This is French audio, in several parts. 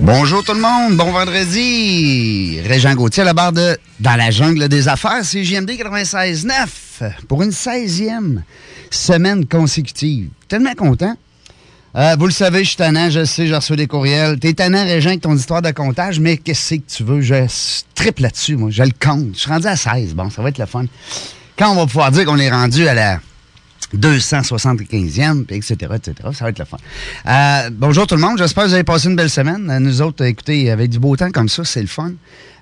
Bonjour tout le monde, bon vendredi. Régent Gauthier à la barre de Dans la jungle des affaires, c'est JMD 96.9 pour une 16e semaine consécutive. Tellement content. Vous le savez, je suis tannant, je sais, j'ai reçu des courriels. T'es tannant, Régent, avec ton histoire de comptage, mais qu'est-ce que tu veux? Je triple là-dessus, moi. Je le compte. Je suis rendu à 16. Bon, ça va être le fun. Quand on va pouvoir dire qu'on est rendu à la 275e, etc., ça va être le fun. Bonjour tout le monde, j'espère que vous avez passé une belle semaine. Nous autres, écoutez, avec du beau temps comme ça, c'est le fun.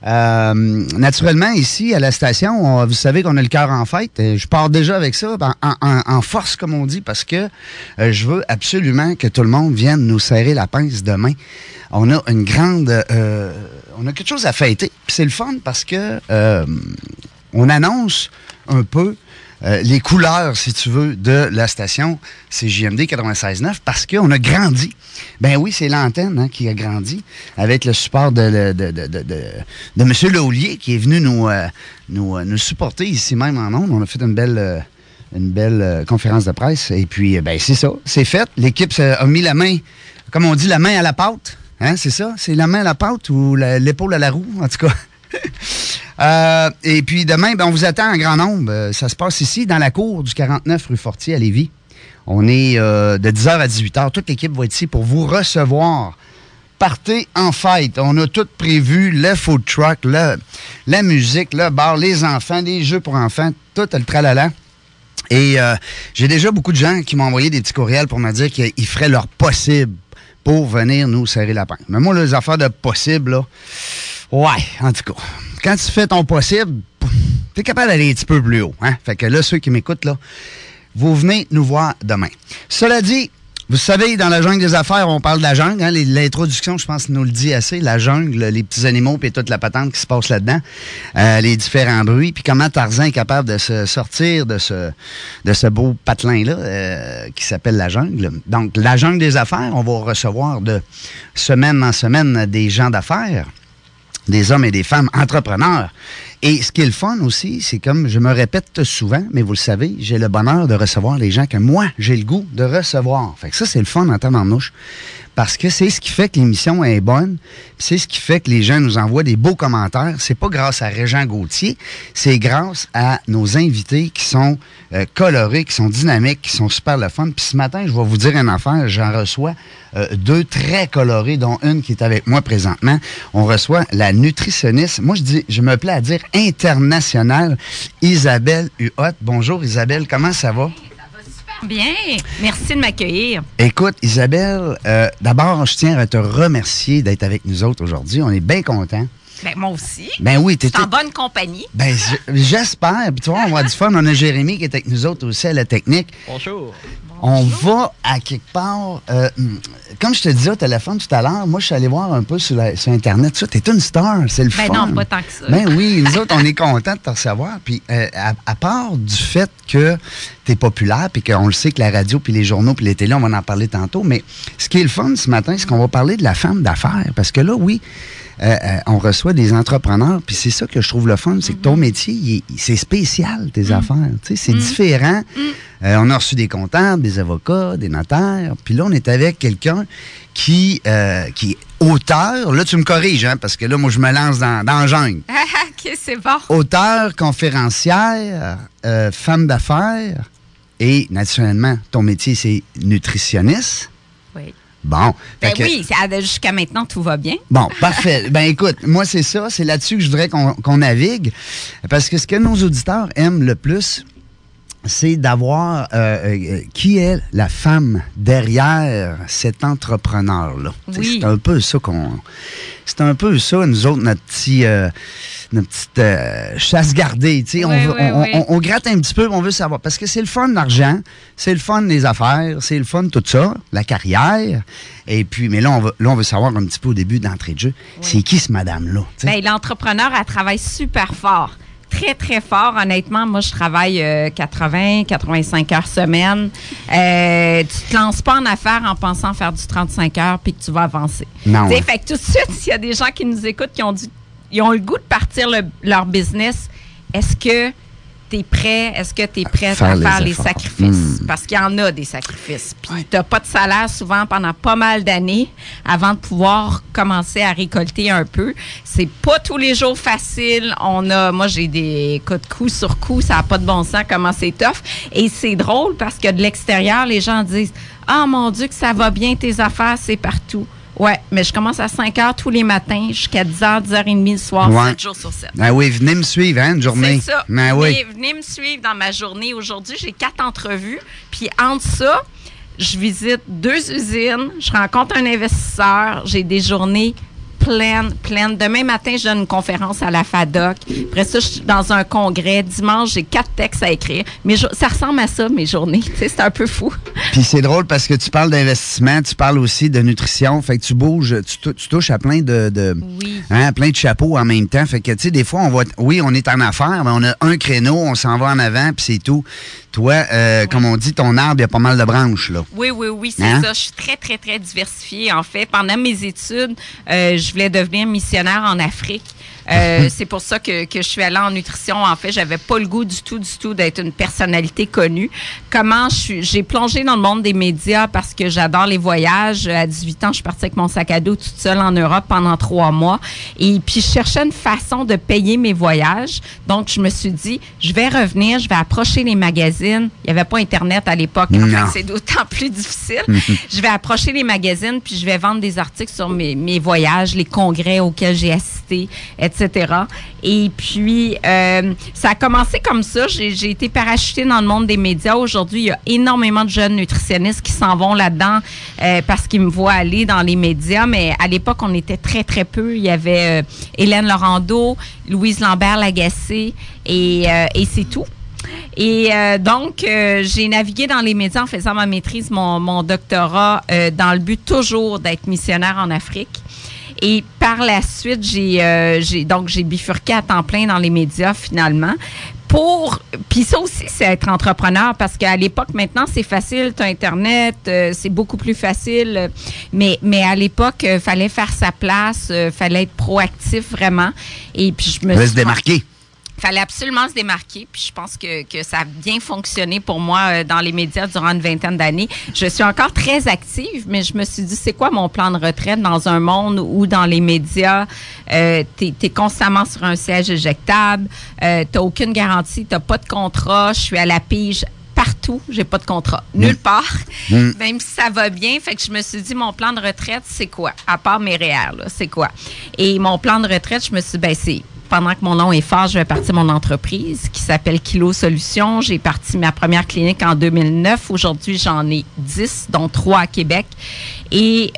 Naturellement, ici, à la station, vous savez qu'on a le cœur en fête. Je pars déjà avec ça, en force, comme on dit, parce que je veux absolument que tout le monde vienne nous serrer la pince demain. On a une grande... on a quelque chose à fêter. Puis c'est le fun parce que on annonce un peu les couleurs, si tu veux, de la station CJMD 96.9 parce qu'on a grandi. Ben oui, c'est l'antenne qui a grandi avec le support de M. Laulier qui est venu nous supporter ici même en ondes. On a fait une belle conférence de presse et puis, ben c'est ça, c'est fait. L'équipe a mis la main, comme on dit, la main à la pâte. Hein, c'est ça? C'est la main à la pâte ou l'épaule à la roue, en tout cas. Et puis demain, ben, on vous attend en grand nombre. Ça se passe ici, dans la cour du 49 rue Fortier à Lévis. On est de 10h à 18h. Toute l'équipe va être ici pour vous recevoir. Partez en fête. On a tout prévu, le food truck, la musique, le bar, les enfants, les jeux pour enfants, tout le tralala. Et j'ai déjà beaucoup de gens qui m'ont envoyé des petits courriels pour me dire qu'ils feraient leur possible pour venir nous serrer la pince. Mais moi, les affaires de possible, là, ouais, en tout cas, quand tu fais ton possible, t'es capable d'aller un petit peu plus haut. Hein? Fait que là, ceux qui m'écoutent, là, vous venez nous voir demain. Cela dit, vous savez, dans la jungle des affaires, on parle de la jungle. Hein? L'introduction, je pense, nous le dit assez. La jungle, les petits animaux, puis toute la patente qui se passe là-dedans. Les différents bruits, puis comment Tarzan est capable de se sortir de ce beau patelin-là qui s'appelle la jungle. Donc, la jungle des affaires, on va recevoir de semaine en semaine des gens d'affaires, des hommes et des femmes entrepreneurs. Et ce qui est le fun aussi, c'est comme je me répète souvent, mais vous le savez, j'ai le bonheur de recevoir les gens que moi, j'ai le goût de recevoir. Fait que ça, c'est le fun en temps en mouche. Parce que c'est ce qui fait que l'émission est bonne, c'est ce qui fait que les gens nous envoient des beaux commentaires. C'est pas grâce à Régent Gauthier, c'est grâce à nos invités qui sont colorés, qui sont dynamiques, qui sont super le fun. Puis ce matin, je vais vous dire une affaire, j'en reçois 2 très colorés, dont une qui est avec moi présentement. On reçoit la nutritionniste, moi je me plais à dire internationale, Isabelle Huot. Bonjour Isabelle, comment ça va? Bien, merci de m'accueillir. Écoute, Isabelle, d'abord, je tiens à te remercier d'être avec nous autres aujourd'hui. On est bien contents. Ben, moi aussi. Ben oui, t'es en bonne compagnie. Ben, j'espère. Puis tu vois, on va avoir du fun. On a Jérémy qui est avec nous autres aussi à la technique. Bonjour. On va à quelque part. Comme je te disais au téléphone tout à l'heure, moi, je suis allé voir un peu sur Internet. Tu es une star, c'est le fun. Ben non, pas tant que ça. Ben oui, nous autres, on est contents de te recevoir. Puis à part du fait que tu es populaire, puis qu'on le sait que la radio, puis les journaux, puis les télés, on va en parler tantôt. Mais ce qui est le fun ce matin, c'est qu'on va parler de la femme d'affaires. Parce que là, oui, on reçoit des entrepreneurs, puis c'est ça que je trouve le fun, c'est que ton métier, c'est spécial, tes affaires. Tu sais, c'est différent. On a reçu des comptables, des avocats, des notaires, puis là, on est avec quelqu'un qui est auteur. Là, tu me corriges, hein, parce que là, moi, je me lance dans la jungle. OK, c'est bon. Auteur, conférencière, femme d'affaires, et naturellement, ton métier, c'est nutritionniste. Oui. Bon. Ben oui, jusqu'à maintenant, tout va bien. Bon, parfait. Ben écoute, moi, c'est ça. C'est là-dessus que je voudrais qu'on navigue. Parce que ce que nos auditeurs aiment le plus, c'est d'avoir qui est la femme derrière cet entrepreneur-là. Oui. C'est un peu ça c'est un peu ça, nous autres, notre petite chasse gardée. Oui, on gratte un petit peu, on veut savoir. Parce que c'est le fun l'argent, c'est le fun les affaires, c'est le fun tout ça, la carrière. Et puis, mais là, on veut savoir un petit peu au début d'entrée de jeu, c'est qui ce madame-là? Bien, l'entrepreneur, elle travaille super fort. Très, très fort. Honnêtement, moi, je travaille 80-85 heures semaine. Tu te lances pas en affaires en pensant faire du 35 heures puis que tu vas avancer. Non. Fait que tout de suite, s'il y a des gens qui nous écoutent qui ont le goût de partir leur business, est-ce que t'es prêt? Est-ce que tu es prêt à faire les sacrifices? Parce qu'il y en a des sacrifices. Puis tu n'as pas de salaire souvent pendant pas mal d'années avant de pouvoir commencer à récolter un peu. C'est pas tous les jours facile. Moi, j'ai des coup sur coup, ça n'a pas de bon sens comment c'est tough. Et c'est drôle parce que de l'extérieur, les gens disent « Ah, mon Dieu, que ça va bien, tes affaires, c'est partout. » Ouais, mais je commence à 5 heures tous les matins jusqu'à 10h, 10h30 le soir, 7 jours sur 7. Ah oui, venez me suivre, hein, une journée. C'est ça. Venez me suivre dans ma journée. Aujourd'hui, j'ai 4 entrevues. Puis entre ça, je visite 2 usines, je rencontre un investisseur, j'ai des journées pleine. Demain matin, je donne une conférence à la FADOC. Après ça, je suis dans un congrès. Dimanche, j'ai 4 textes à écrire. Ça ressemble à ça, mes journées. Tu sais, c'est un peu fou. Puis c'est drôle parce que tu parles d'investissement, tu parles aussi de nutrition. Fait que tu bouges, tu touches à plein plein de chapeaux en même temps. Fait que, tu sais, des fois, on est en affaires, mais on a un créneau, on s'en va en avant, puis c'est tout. Toi, comme on dit, ton arbre, il y a pas mal de branches, là. Oui, c'est ça. Je suis très, très, très diversifiée. En fait, pendant mes études, je voulais devenir missionnaire en Afrique. C'est pour ça que je suis allée en nutrition. En fait, j'avais pas le goût du tout d'être une personnalité connue. J'ai plongé dans le monde des médias parce que j'adore les voyages. À 18 ans, je suis partie avec mon sac à dos toute seule en Europe pendant 3 mois. Et puis, je cherchais une façon de payer mes voyages. Donc, je me suis dit, je vais revenir, je vais approcher les magazines. Il n'y avait pas Internet à l'époque. Enfin, c'est d'autant plus difficile. Je vais approcher les magazines puis je vais vendre des articles sur mes voyages, les congrès auxquels j'ai assisté, etc. Et puis, ça a commencé comme ça. J'ai été parachutée dans le monde des médias. Aujourd'hui, il y a énormément de jeunes nutritionnistes qui s'en vont là-dedans parce qu'ils me voient aller dans les médias. Mais à l'époque, on était très, très peu. Il y avait Hélène Laurando, Louise Lambert-Lagacé et c'est tout. Et donc, j'ai navigué dans les médias en faisant ma maîtrise, mon doctorat, dans le but toujours d'être missionnaire en Afrique. Et par la suite, j'ai bifurqué à temps plein dans les médias finalement. Puis ça aussi, c'est être entrepreneur parce qu'à l'époque, maintenant, c'est facile, tu as Internet, c'est beaucoup plus facile. Mais à l'époque, fallait faire sa place, fallait être proactif vraiment. Et puis je me suis... se démarquer. Fallait absolument se démarquer, puis je pense que ça a bien fonctionné pour moi dans les médias durant une 20aine d'années. Je suis encore très active, mais je me suis dit, c'est quoi mon plan de retraite dans un monde où dans les médias, t'es constamment sur un siège éjectable, t'as aucune garantie, t'as pas de contrat, je suis à la pige partout, j'ai pas de contrat, nulle part, même si ça va bien. Fait que je me suis dit, mon plan de retraite, c'est quoi? À part mes REER, là, c'est quoi? Et mon plan de retraite, je me suis dit, c'est pendant que mon nom est fort, je vais partir mon entreprise qui s'appelle Kilo Solutions. J'ai parti ma première clinique en 2009. Aujourd'hui, j'en ai 10, dont 3 à Québec. Et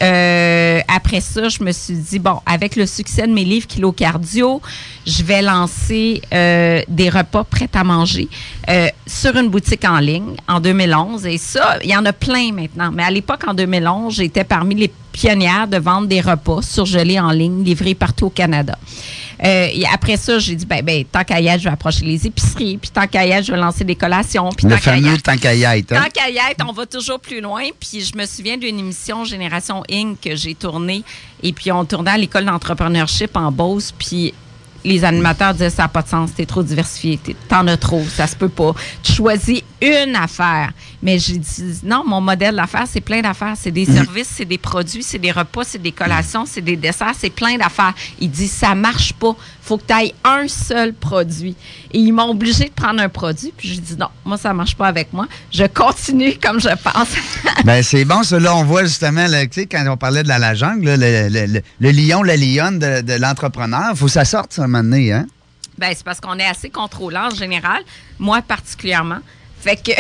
après ça, je me suis dit, avec le succès de mes livres Kilo Cardio, je vais lancer des repas prêts à manger sur une boutique en ligne en 2011. Et ça, il y en a plein maintenant. Mais à l'époque, en 2011, j'étais parmi les pionnières de vendre des repas surgelés en ligne, livrés partout au Canada. Et après ça, j'ai dit, tant qu'à y être, je vais approcher les épiceries. Puis tant qu'à y être, je vais lancer des collations. Puis le fameux tant qu'à y être. Tant qu'à y être, on va toujours plus loin. Puis je me souviens d'une émission Génération Inc. que j'ai tournée. Et puis on tournait à l'école d'entrepreneurship en Beauce. Puis les animateurs disaient, ça n'a pas de sens, t'es trop diversifié, t'en as trop, ça se peut pas. Tu choisis une affaire. Mais j'ai dit, non, mon modèle d'affaires, c'est plein d'affaires. C'est des services, c'est des produits, c'est des repas, c'est des collations, c'est des desserts, c'est plein d'affaires. Il dit, ça marche pas. Faut que tu ailles un seul produit. Et ils m'ont obligé de prendre un produit. Puis j'ai dit, non, moi, ça marche pas avec moi. Je continue comme je pense. C'est bon, ça. Là, on voit justement, tu sais, quand on parlait de la jungle, là, le lion, la lionne de l'entrepreneur, il faut que ça sorte, ça, un moment donné, hein? C'est parce qu'on est assez contrôlant en général, moi particulièrement. Fait que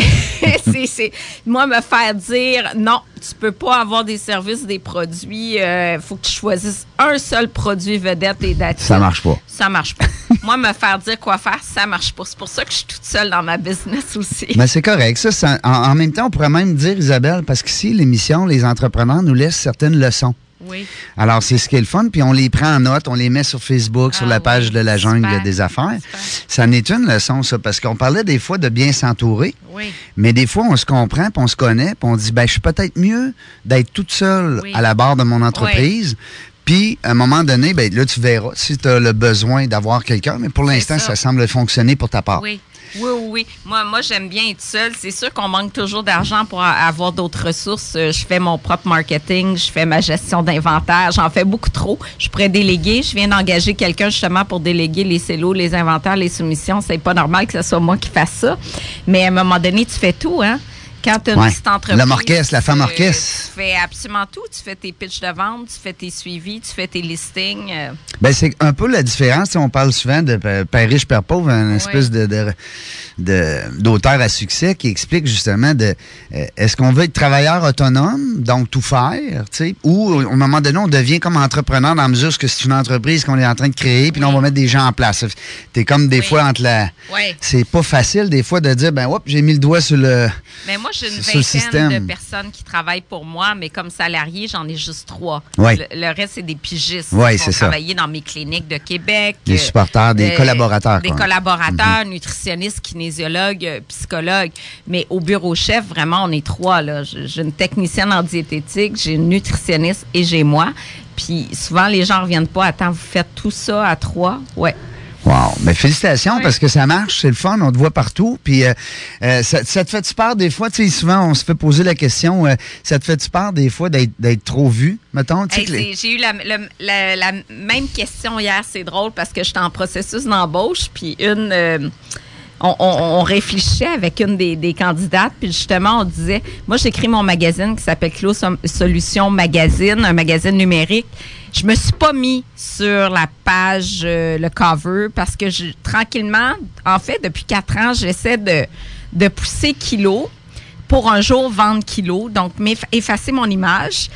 c'est moi me faire dire non, tu peux pas avoir des services, des produits, faut que tu choisisses un seul produit vedette et d'attitude. Ça marche pas. Ça marche pas. Moi me faire dire quoi faire, ça marche pas. C'est pour ça que je suis toute seule dans ma business aussi. Mais c'est correct. Ça, en même temps, on pourrait même dire, Isabelle, parce qu'ici, l'émission, les entrepreneurs nous laissent certaines leçons. Oui. Alors, c'est ce qui est le fun, puis on les prend en note, on les met sur Facebook, sur la page de la jungle des affaires. Super. Ça n'est une leçon, ça, parce qu'on parlait des fois de bien s'entourer, mais des fois, on se comprend, puis on se connaît, puis on dit, je suis peut-être mieux d'être toute seule à la barre de mon entreprise. Puis, à un moment donné, là, tu verras si tu as le besoin d'avoir quelqu'un, mais pour l'instant, ça semble fonctionner pour ta part. Oui. Oui. Moi, j'aime bien être seule. C'est sûr qu'on manque toujours d'argent pour avoir d'autres ressources. Je fais mon propre marketing, je fais ma gestion d'inventaire. J'en fais beaucoup trop. Je pourrais déléguer. Je viens d'engager quelqu'un justement pour déléguer les cellos, les inventaires, les soumissions. C'est pas normal que ce soit moi qui fasse ça. Mais à un moment donné, tu fais tout, hein? Quand tu as une petite entreprise... L'homme orchestre, la femme orchestre. Tu fais absolument tout. Tu fais tes pitchs de vente, tu fais tes suivis, tu fais tes listings. Ben c'est un peu la différence. On parle souvent de Père riche, Père pauvre, une espèce d'auteur à succès qui explique justement est-ce qu'on veut être travailleur autonome, donc tout faire, tu sais, ou au moment donné, on devient comme entrepreneur dans la mesure que c'est une entreprise qu'on est en train de créer, puis là, on va mettre des gens en place. T'es comme des fois entre la... C'est pas facile des fois de dire, j'ai mis le doigt sur le... Mais moi, j'ai une vingtaine de personnes qui travaillent pour moi, mais comme salarié, j'en ai juste 3. Le reste, c'est des pigistes qui vont travailler dans mes cliniques de Québec. Des supporters, des collaborateurs. Des collaborateurs, nutritionnistes, kinésiologues, psychologues. Mais au bureau chef, vraiment, on est 3. Là. J'ai une technicienne en diététique, j'ai une nutritionniste et j'ai moi. Puis souvent, les gens ne reviennent pas. Attends, vous faites tout ça à 3? Ouais. Wow! Mais félicitations parce que ça marche, c'est le fun, on te voit partout. Puis ça te fait-tu peur des fois? Tu sais, souvent, on se fait poser la question, ça te fait-tu peur des fois d'être trop vu, mettons? J'ai eu la même question hier, c'est drôle parce que j'étais en processus d'embauche, puis on réfléchissait avec une des candidates, puis justement, on disait, moi, j'écris mon magazine qui s'appelle Clos Solutions Magazine, un magazine numérique. Je me suis pas mis sur la page, le cover, parce que tranquillement, en fait, depuis 4 ans, j'essaie de pousser kilo pour un jour vendre kilo, donc effacer mon image.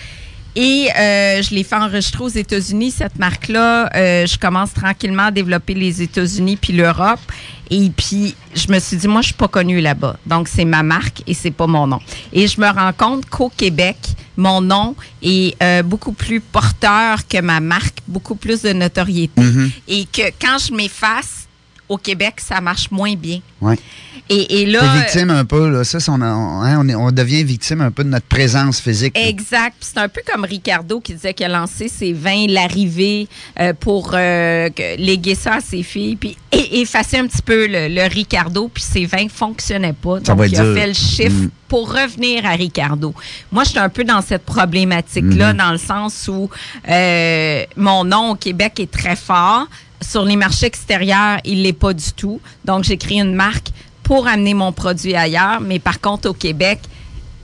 Et je l'ai fait enregistrer aux États-Unis, cette marque-là. Je commence tranquillement à développer les États-Unis puis l'Europe. Et puis, je me suis dit, moi, je suis pas connue là-bas. Donc, c'est ma marque et c'est pas mon nom. Et je me rends compte qu'au Québec, mon nom est beaucoup plus porteur que ma marque, beaucoup plus de notoriété. Mm-hmm. Et que quand je m'efface, au Québec, ça marche moins bien. Oui. Et là... T'es victime un peu, là. Ça, on devient victime un peu de notre présence physique. Là. Exact. Puis c'est un peu comme Ricardo qui disait qu'il a lancé ses vins l'arrivée pour léguer ça à ses filles, puis effacer un petit peu le Ricardo, puis ses vins ne fonctionnaient pas. Donc, il a fait le chiffre pour revenir à Ricardo. Moi, je suis un peu dans cette problématique-là, dans le sens où mon nom au Québec est très fort. Sur les marchés extérieurs, il ne l'est pas du tout. Donc, j'ai créé une marque pour amener mon produit ailleurs. Mais par contre, au Québec,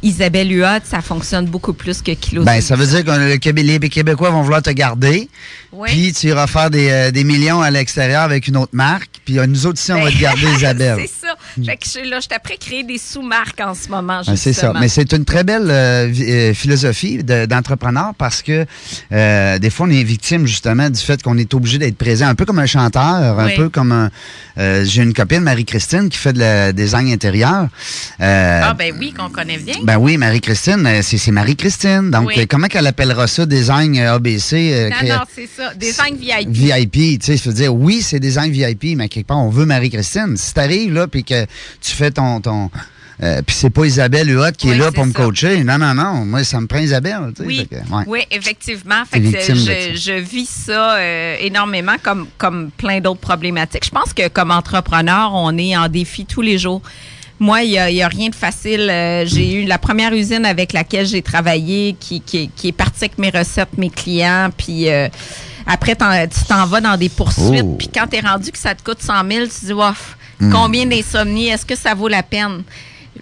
Isabelle Huot, ça fonctionne beaucoup plus que Kilo. Ben, ça veut dire que les Québécois vont vouloir te garder. Oui. Puis tu iras faire des millions à l'extérieur avec une autre marque. Puis nous autres ici, on va te garder Isabelle. C'est ça. Fait que je suis après créer des sous-marques en ce moment, justement. C'est ça. Mais c'est une très belle philosophie d'entrepreneur parce que des fois, on est victime justement du fait qu'on est obligé d'être présent. Un peu comme un chanteur, un peu comme j'ai une copine, Marie-Christine, qui fait de design intérieur. Ben oui, qu'on connaît bien. Ben oui, Marie-Christine, c'est Marie-Christine. Donc, comment qu'elle appellera ça, design ABC? Non, c'est ça. Design VIP. VIP, tu sais, ça veut dire, oui, c'est design VIP, mais quelque part, on veut Marie-Christine. Si t'arrives là, puis que tu fais ton puis c'est pas Isabelle Huot qui est là pour me coacher. Non. Moi, ça me prend Isabelle. Tu sais, oui. Oui, effectivement. Fait que je vis ça énormément comme plein d'autres problématiques. Je pense que comme entrepreneur, on est en défi tous les jours. Moi, il y a rien de facile. J'ai eu la première usine avec laquelle j'ai travaillé qui est partie avec mes recettes, mes clients, puis après, tu t'en vas dans des poursuites. Puis quand tu es rendu que ça te coûte 100 000, tu te dis, ouf, combien d'insomnie, est-ce que ça vaut la peine?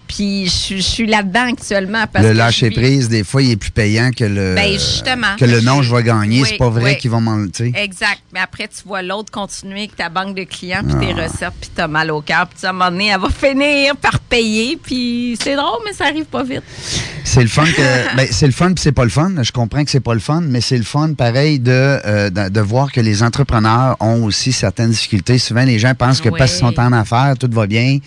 Puis je suis là-dedans actuellement. Parce le lâcher-prise, des fois, il est plus payant que le justement, que le nom je vais gagner. C'est pas vrai qu'ils vont m'en... Exact. Mais après, tu vois l'autre continuer avec ta banque de clients puis tes recettes, puis t'as mal au cœur. Puis à un moment donné, elle va finir par payer. Puis c'est drôle, mais ça arrive pas vite. C'est le fun que... c'est le fun puis c'est pas le fun. Je comprends que c'est pas le fun, mais c'est le fun, pareil, de voir que les entrepreneurs ont aussi certaines difficultés. Souvent, les gens pensent que parce qu'ils sont en affaires, tout va bien,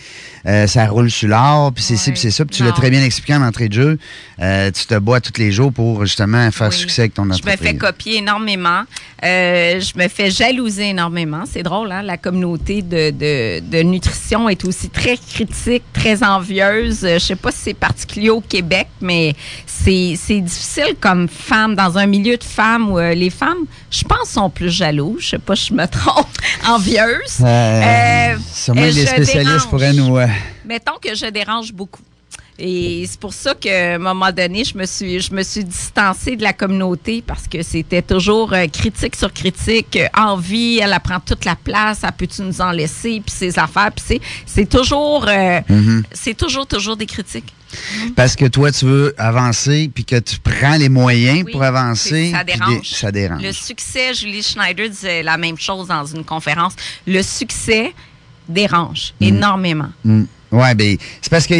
ça roule sur l'or. puis c'est ci, puis c'est ça. Puis tu l'as très bien expliqué en entrée de jeu. Tu te bats tous les jours pour justement faire succès avec ton entreprise. Je me fais copier énormément. Je me fais jalouser énormément. C'est drôle, hein? La communauté de nutrition est aussi très critique, très envieuse. Je sais pas si c'est particulier au Québec, mais c'est difficile comme femme, dans un milieu de femmes où les femmes, je pense, sont plus jalouses. Je sais pas si je me trompe. Envieuses. Sûrement les spécialistes pourraient nous... Mettons que je dérange beaucoup. Et c'est pour ça qu'à un moment donné, je me suis distancée de la communauté parce que c'était toujours critique sur critique. Envie, elle prend toute la place, elle peut-tu nous en laisser, puis ses affaires, puis c'est toujours, c'est toujours des critiques. Parce que toi, tu veux avancer, puis que tu prends les moyens pour avancer. Ça dérange. Ça dérange. Le succès, Julie Schneider disait la même chose dans une conférence. Le succès dérange énormément. Oui, bien, c'est parce que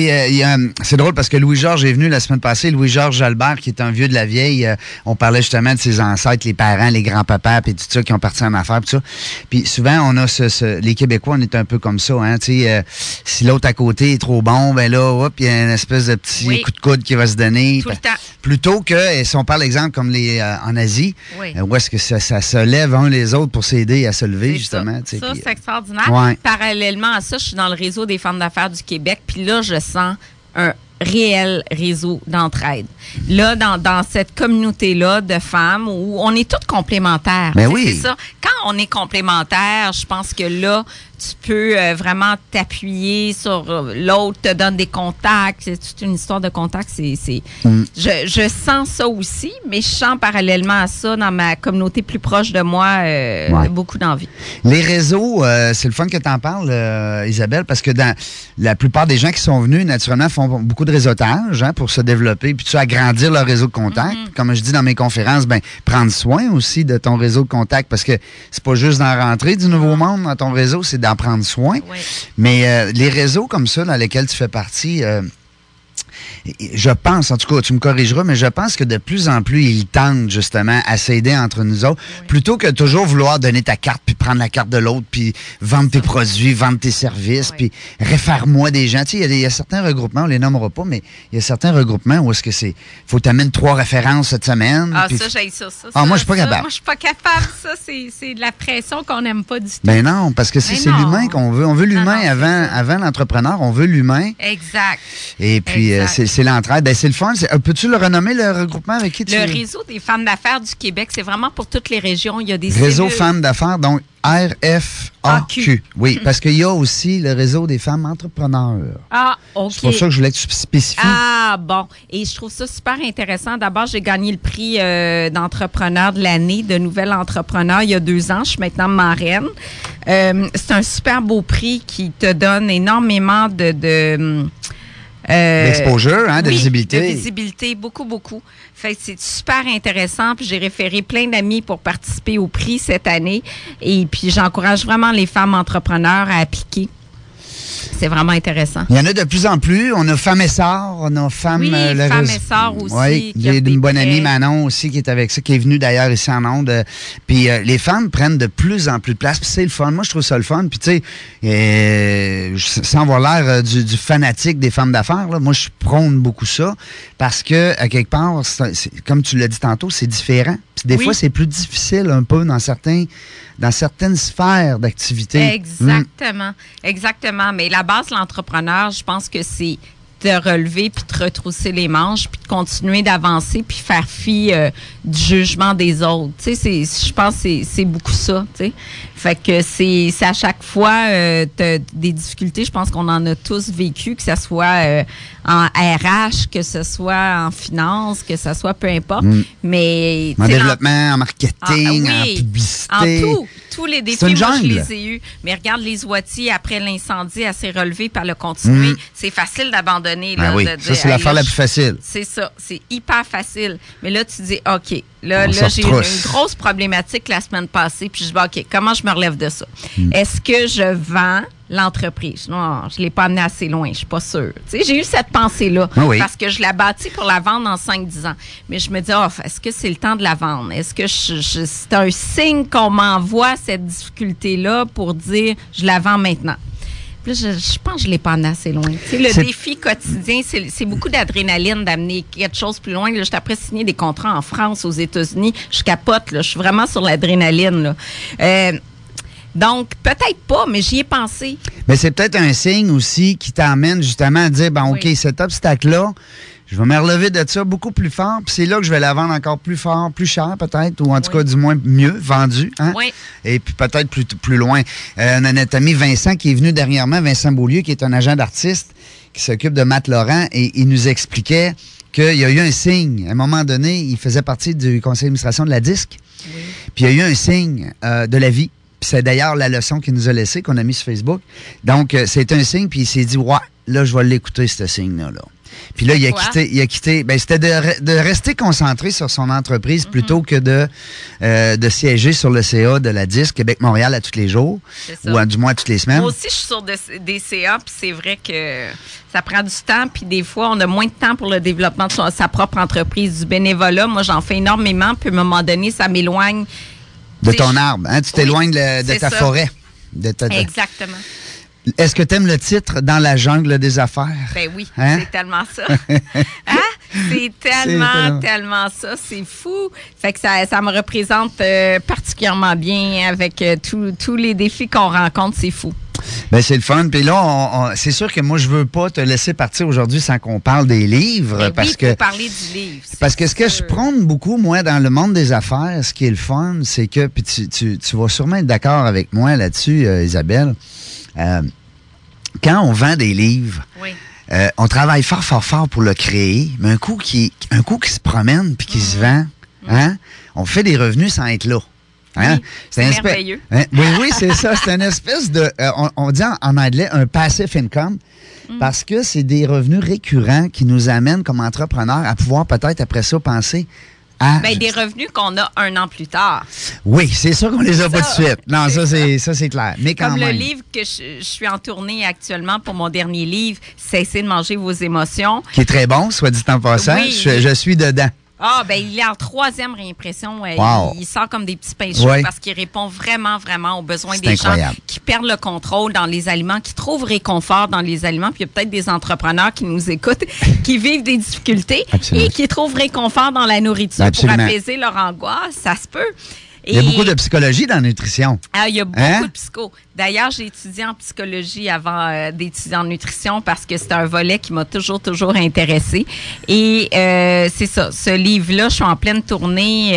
c'est drôle parce que Louis-Georges est venu la semaine passée. Louis-Georges Jalbert, qui est un vieux de la vieille, on parlait justement de ses ancêtres, les parents, les grands-papas, puis tout ça, qui ont parti en affaires, puis ça. Puis souvent, on a les Québécois, on est un peu comme ça, hein, tu sais, si l'autre à côté est trop bon, ben là, hop, il y a une espèce de petit coup de coude qui va se donner. Tout le temps. Plutôt que, si on parle exemple comme en Asie, où est-ce que ça se lève un les autres pour s'aider à se lever, justement. Ça, c'est extraordinaire. Parallèlement à ça, je suis dans le réseau des femmes d'affaires du Québec, puis là, je sens un réel réseau d'entraide. Là, dans cette communauté-là de femmes où on est toutes complémentaires. Ben oui. C'est ça. Quand on est complémentaires, je pense que là, tu peux vraiment t'appuyer sur l'autre, te donne des contacts. C'est toute une histoire de contacts. Je sens ça aussi, mais je sens parallèlement à ça, dans ma communauté plus proche de moi, beaucoup d'envie. Les réseaux, c'est le fun que tu en parles, Isabelle, parce que dans la plupart des gens qui sont venus, naturellement, font beaucoup de réseautage pour se développer, puis tu agrandir leur réseau de contacts. Comme je dis dans mes conférences, prendre soin aussi de ton réseau de contacts, parce que c'est pas juste d'en rentrer du nouveau monde dans ton réseau, c'est d'en prendre soin. Oui. Mais les réseaux comme ça, dans lesquels tu fais partie, je pense, en tout cas, tu me corrigeras, mais je pense que de plus en plus, ils tendent justement à s'aider entre nous autres, plutôt que toujours vouloir donner ta carte, puis prendre la carte de l'autre, puis vendre tes produits, vendre tes services, puis réfère-moi des gens. Tu sais, il y a certains regroupements, on les nommera pas, mais il y a certains regroupements où est-ce que faut t'amener 3 références cette semaine. Ah, ça, j'ai ça. Moi, je suis pas capable. Moi, je suis pas capable. Ça, c'est de la pression qu'on n'aime pas du tout. Ben non, parce que c'est l'humain qu'on veut. On veut l'humain avant l'entrepreneur. On veut l'humain. Exact. Et puis, c'est l'entraide. Ben, c'est le fun. Peux-tu le renommer, le regroupement avec qui tu... Le Réseau des femmes d'affaires du Québec, c'est vraiment pour toutes les régions. Il y a des Réseau femmes d'affaires, donc RFAQ. Oui, parce qu'il y a aussi le Réseau des femmes entrepreneurs. Ah, OK. C'est pour ça que je voulais que tu spécifies. Ah, bon. Et je trouve ça super intéressant. D'abord, j'ai gagné le prix d'entrepreneur de l'année, de nouvel entrepreneur, il y a 2 ans. Je suis maintenant marraine. C'est un super beau prix qui te donne énormément d'exposure, de visibilité. De visibilité, beaucoup. Fait que c'est super intéressant. Puis j'ai référé plein d'amis pour participer au prix cette année. Et puis j'encourage vraiment les femmes entrepreneurs à appliquer. C'est vraiment intéressant. Il y en a de plus en plus. On a Femmes et Sœurs, on a Femmes... Oui, Femmes et Sœurs aussi. Oui, j'ai une bonne amie, Manon, aussi, qui est avec ça, qui est venue d'ailleurs ici en ondes. Puis les femmes prennent de plus en plus de place. Puis c'est le fun. Moi, je trouve ça le fun. Puis tu sais, sans avoir l'air du fanatique des femmes d'affaires, moi, je prône beaucoup ça. Parce que, à quelque part, comme tu l'as dit tantôt, c'est différent. Puis des fois, c'est plus difficile un peu dans certaines sphères d'activité. Exactement. Mais la base de l'entrepreneur, je pense que c'est de relever puis de retrousser les manches puis de continuer d'avancer puis faire fi du jugement des autres. Tu sais, je pense que c'est beaucoup ça, tu sais. Fait que c'est à chaque fois des difficultés, je pense qu'on en a tous vécu, que ce soit en RH, que ce soit en finance, que ce soit peu importe. Mais en développement, en marketing, en publicité. En tous les défis, moi, je les ai eus. Mais regarde les Oitiers, après l'incendie, elle s'est relevée par le continuer. C'est facile d'abandonner. Là, oui. de dire, ça, c'est l'affaire la plus facile. C'est ça. C'est hyper facile. Mais là, tu dis, OK, là j'ai eu une grosse problématique la semaine passée. Puis je dis, OK, comment je me relève de ça? Est-ce que je vends l'entreprise? Non, je ne l'ai pas amené assez loin, je suis pas sûre. Tu sais, j'ai eu cette pensée-là parce que je l'ai bâtie pour la vendre en 5-10 ans. Mais je me dis, est-ce que c'est le temps de la vendre? Est-ce que c'est un signe qu'on m'envoie cette difficulté-là pour dire, je la vends maintenant? Puis là, je pense que je l'ai pas amené assez loin. Tu sais, le défi quotidien, c'est beaucoup d'adrénaline d'amener quelque chose plus loin. Là, j'étais après signer des contrats en France, aux États-Unis. Je capote, là. Je suis vraiment sur l'adrénaline, là. Donc, peut-être pas, mais j'y ai pensé. Mais c'est peut-être un signe aussi qui t'amène justement à dire, bon, OK, cet obstacle-là, je vais me relever de ça beaucoup plus fort, puis c'est là que je vais la vendre encore plus fort, plus cher peut-être, ou en tout cas du moins mieux vendu. Hein? Oui. Et puis peut-être plus loin. On a notre ami Vincent qui est venu dernièrement, Vincent Beaulieu, qui est un agent d'artiste qui s'occupe de Matt Laurent, et il nous expliquait qu'il y a eu un signe. À un moment donné, il faisait partie du conseil d'administration de la Disque, puis il y a eu un signe de la vie. Puis c'est d'ailleurs la leçon qu'il nous a laissée, qu'on a mis sur Facebook. Donc, c'est un signe, puis il s'est dit, ouais, là, je vais l'écouter, ce signe-là. Puis là, il a quitté. Ben, c'était de rester concentré sur son entreprise plutôt que de siéger sur le CA de la Disque Québec-Montréal à tous les jours, ou du moins toutes les semaines. Moi aussi, je suis sur des CA, puis c'est vrai que ça prend du temps, puis des fois, on a moins de temps pour le développement de sa propre entreprise, du bénévolat. Moi, j'en fais énormément, puis à un moment donné, ça m'éloigne. De ton arbre, hein? Tu t'éloignes de ta forêt. Exactement. Est-ce que tu aimes le titre « Dans la jungle des affaires »? Ben oui, hein? C'est tellement ça. Hein? C'est tellement ça. C'est fou. Fait que ça me représente particulièrement bien avec tous les défis qu'on rencontre. C'est fou. Ben c'est le fun. Puis là, c'est sûr que moi, je veux pas te laisser partir aujourd'hui sans qu'on parle des livres. Ben parce oui, que faut parler du livre. Parce que ce que je prône beaucoup, moi, dans le monde des affaires, ce qui est le fun, c'est que, puis tu vas sûrement être d'accord avec moi là-dessus, Isabelle, quand on vend des livres, on travaille fort pour le créer, mais un coup qui se promène puis qui se vend, hein, on fait des revenus sans être là. Hein? Oui, c'est merveilleux. Hein? Oui, c'est ça. C'est une espèce de, on dit en anglais, un passive income, parce que c'est des revenus récurrents qui nous amènent comme entrepreneurs à pouvoir peut-être après ça penser à... Ben, des revenus qu'on a un an plus tard. Oui, c'est sûr qu'on les a pas tout de suite. Non, ça c'est clair. Mais quand comme même. le livre que je suis en tournée actuellement pour mon dernier livre, Cessez de manger vos émotions. Qui est très bon, soit dit en passant. Oui. Je suis dedans. Ah, ben il est en 3e réimpression. Wow. Il sort comme des petits pains chauds parce qu'il répond vraiment aux besoins des gens qui perdent le contrôle dans les aliments, qui trouvent réconfort dans les aliments. Puis il y a peut-être des entrepreneurs qui nous écoutent, qui vivent des difficultés et qui trouvent réconfort dans la nourriture pour apaiser leur angoisse. Ça se peut. Il y a beaucoup de psychologie dans la nutrition. Ah, il y a beaucoup de psycho. D'ailleurs, j'ai étudié en psychologie avant d'étudier en nutrition parce que c'est un volet qui m'a toujours intéressée. Et c'est ça, ce livre-là, je suis en pleine tournée,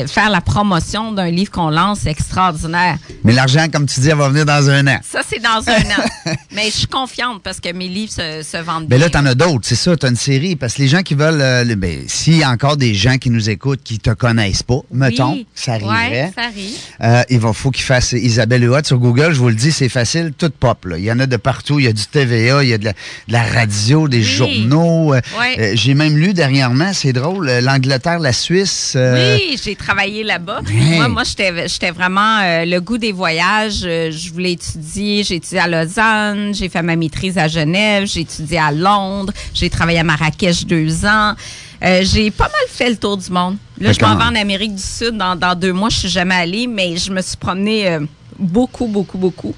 faire la promotion d'un livre qu'on lance extraordinaire. Mais l'argent, comme tu dis, elle va venir dans un an. Ça, c'est dans un an. Mais je suis confiante parce que mes livres se vendent bien. Mais là, tu en as d'autres, c'est ça, tu as une série. Parce que les gens qui veulent, s'il y a encore des gens qui nous écoutent qui te connaissent pas, mettons, ça arriverait. Oui, ça arrive. Il faut qu'ils fassent Isabelle Huot sur Google, je vous le dis, c'est facile, tout pop. Là. Il y en a de partout, il y a du TVA, il y a de la radio, des journaux. J'ai même lu dernièrement, c'est drôle, l'Angleterre, la Suisse. Oui, j'ai travaillé là-bas. Moi j'étais vraiment le goût des voyages. Je voulais étudier, j'ai étudié à Lausanne, j'ai fait ma maîtrise à Genève, j'ai étudié à Londres, j'ai travaillé à Marrakech 2 ans. J'ai pas mal fait le tour du monde. Là, je m'en vais en Amérique du Sud dans 2 mois. Je suis jamais allée, mais je me suis promenée beaucoup.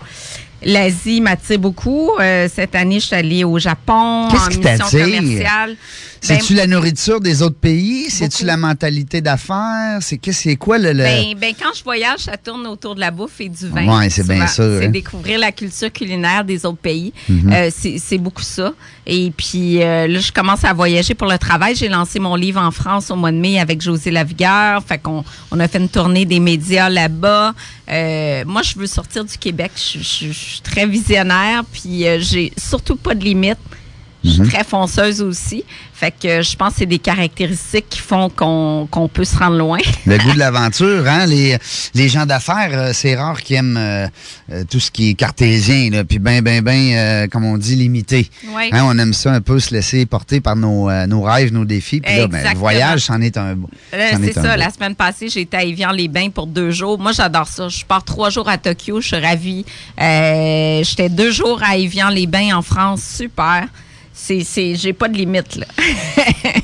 L'Asie m'attire beaucoup. Cette année, je suis allée au Japon en mission commerciale. C'est-tu la nourriture des autres pays? C'est-tu la mentalité d'affaires? C'est quoi le... Ben, quand je voyage, ça tourne autour de la bouffe et du vin. Oui, c'est bien ça. C'est découvrir la culture culinaire des autres pays. C'est beaucoup ça. Et puis, là, je commence à voyager pour le travail. J'ai lancé mon livre en France au mois de mai avec José Lavigueur. Fait qu'on a fait une tournée des médias là-bas. Moi, je veux sortir du Québec. Je suis très visionnaire. Puis, j'ai surtout pas de limite. Je suis très fonceuse aussi. Fait que je pense que c'est des caractéristiques qui font qu'on peut se rendre loin. Le goût de l'aventure, hein? Les gens d'affaires, c'est rare qu'ils aiment tout ce qui est cartésien, là, puis comme on dit, limité. Oui. Hein? On aime ça un peu se laisser porter par nos rêves, nos défis. Puis là, le voyage, c'en est un beau. C'est ça. La semaine passée, j'ai été à Évian-les-Bains pour 2 jours. Moi, j'adore ça. Je pars 3 jours à Tokyo. Je suis ravie. J'étais 2 jours à Évian-les-Bains en France. Super. J'ai pas de limite, là.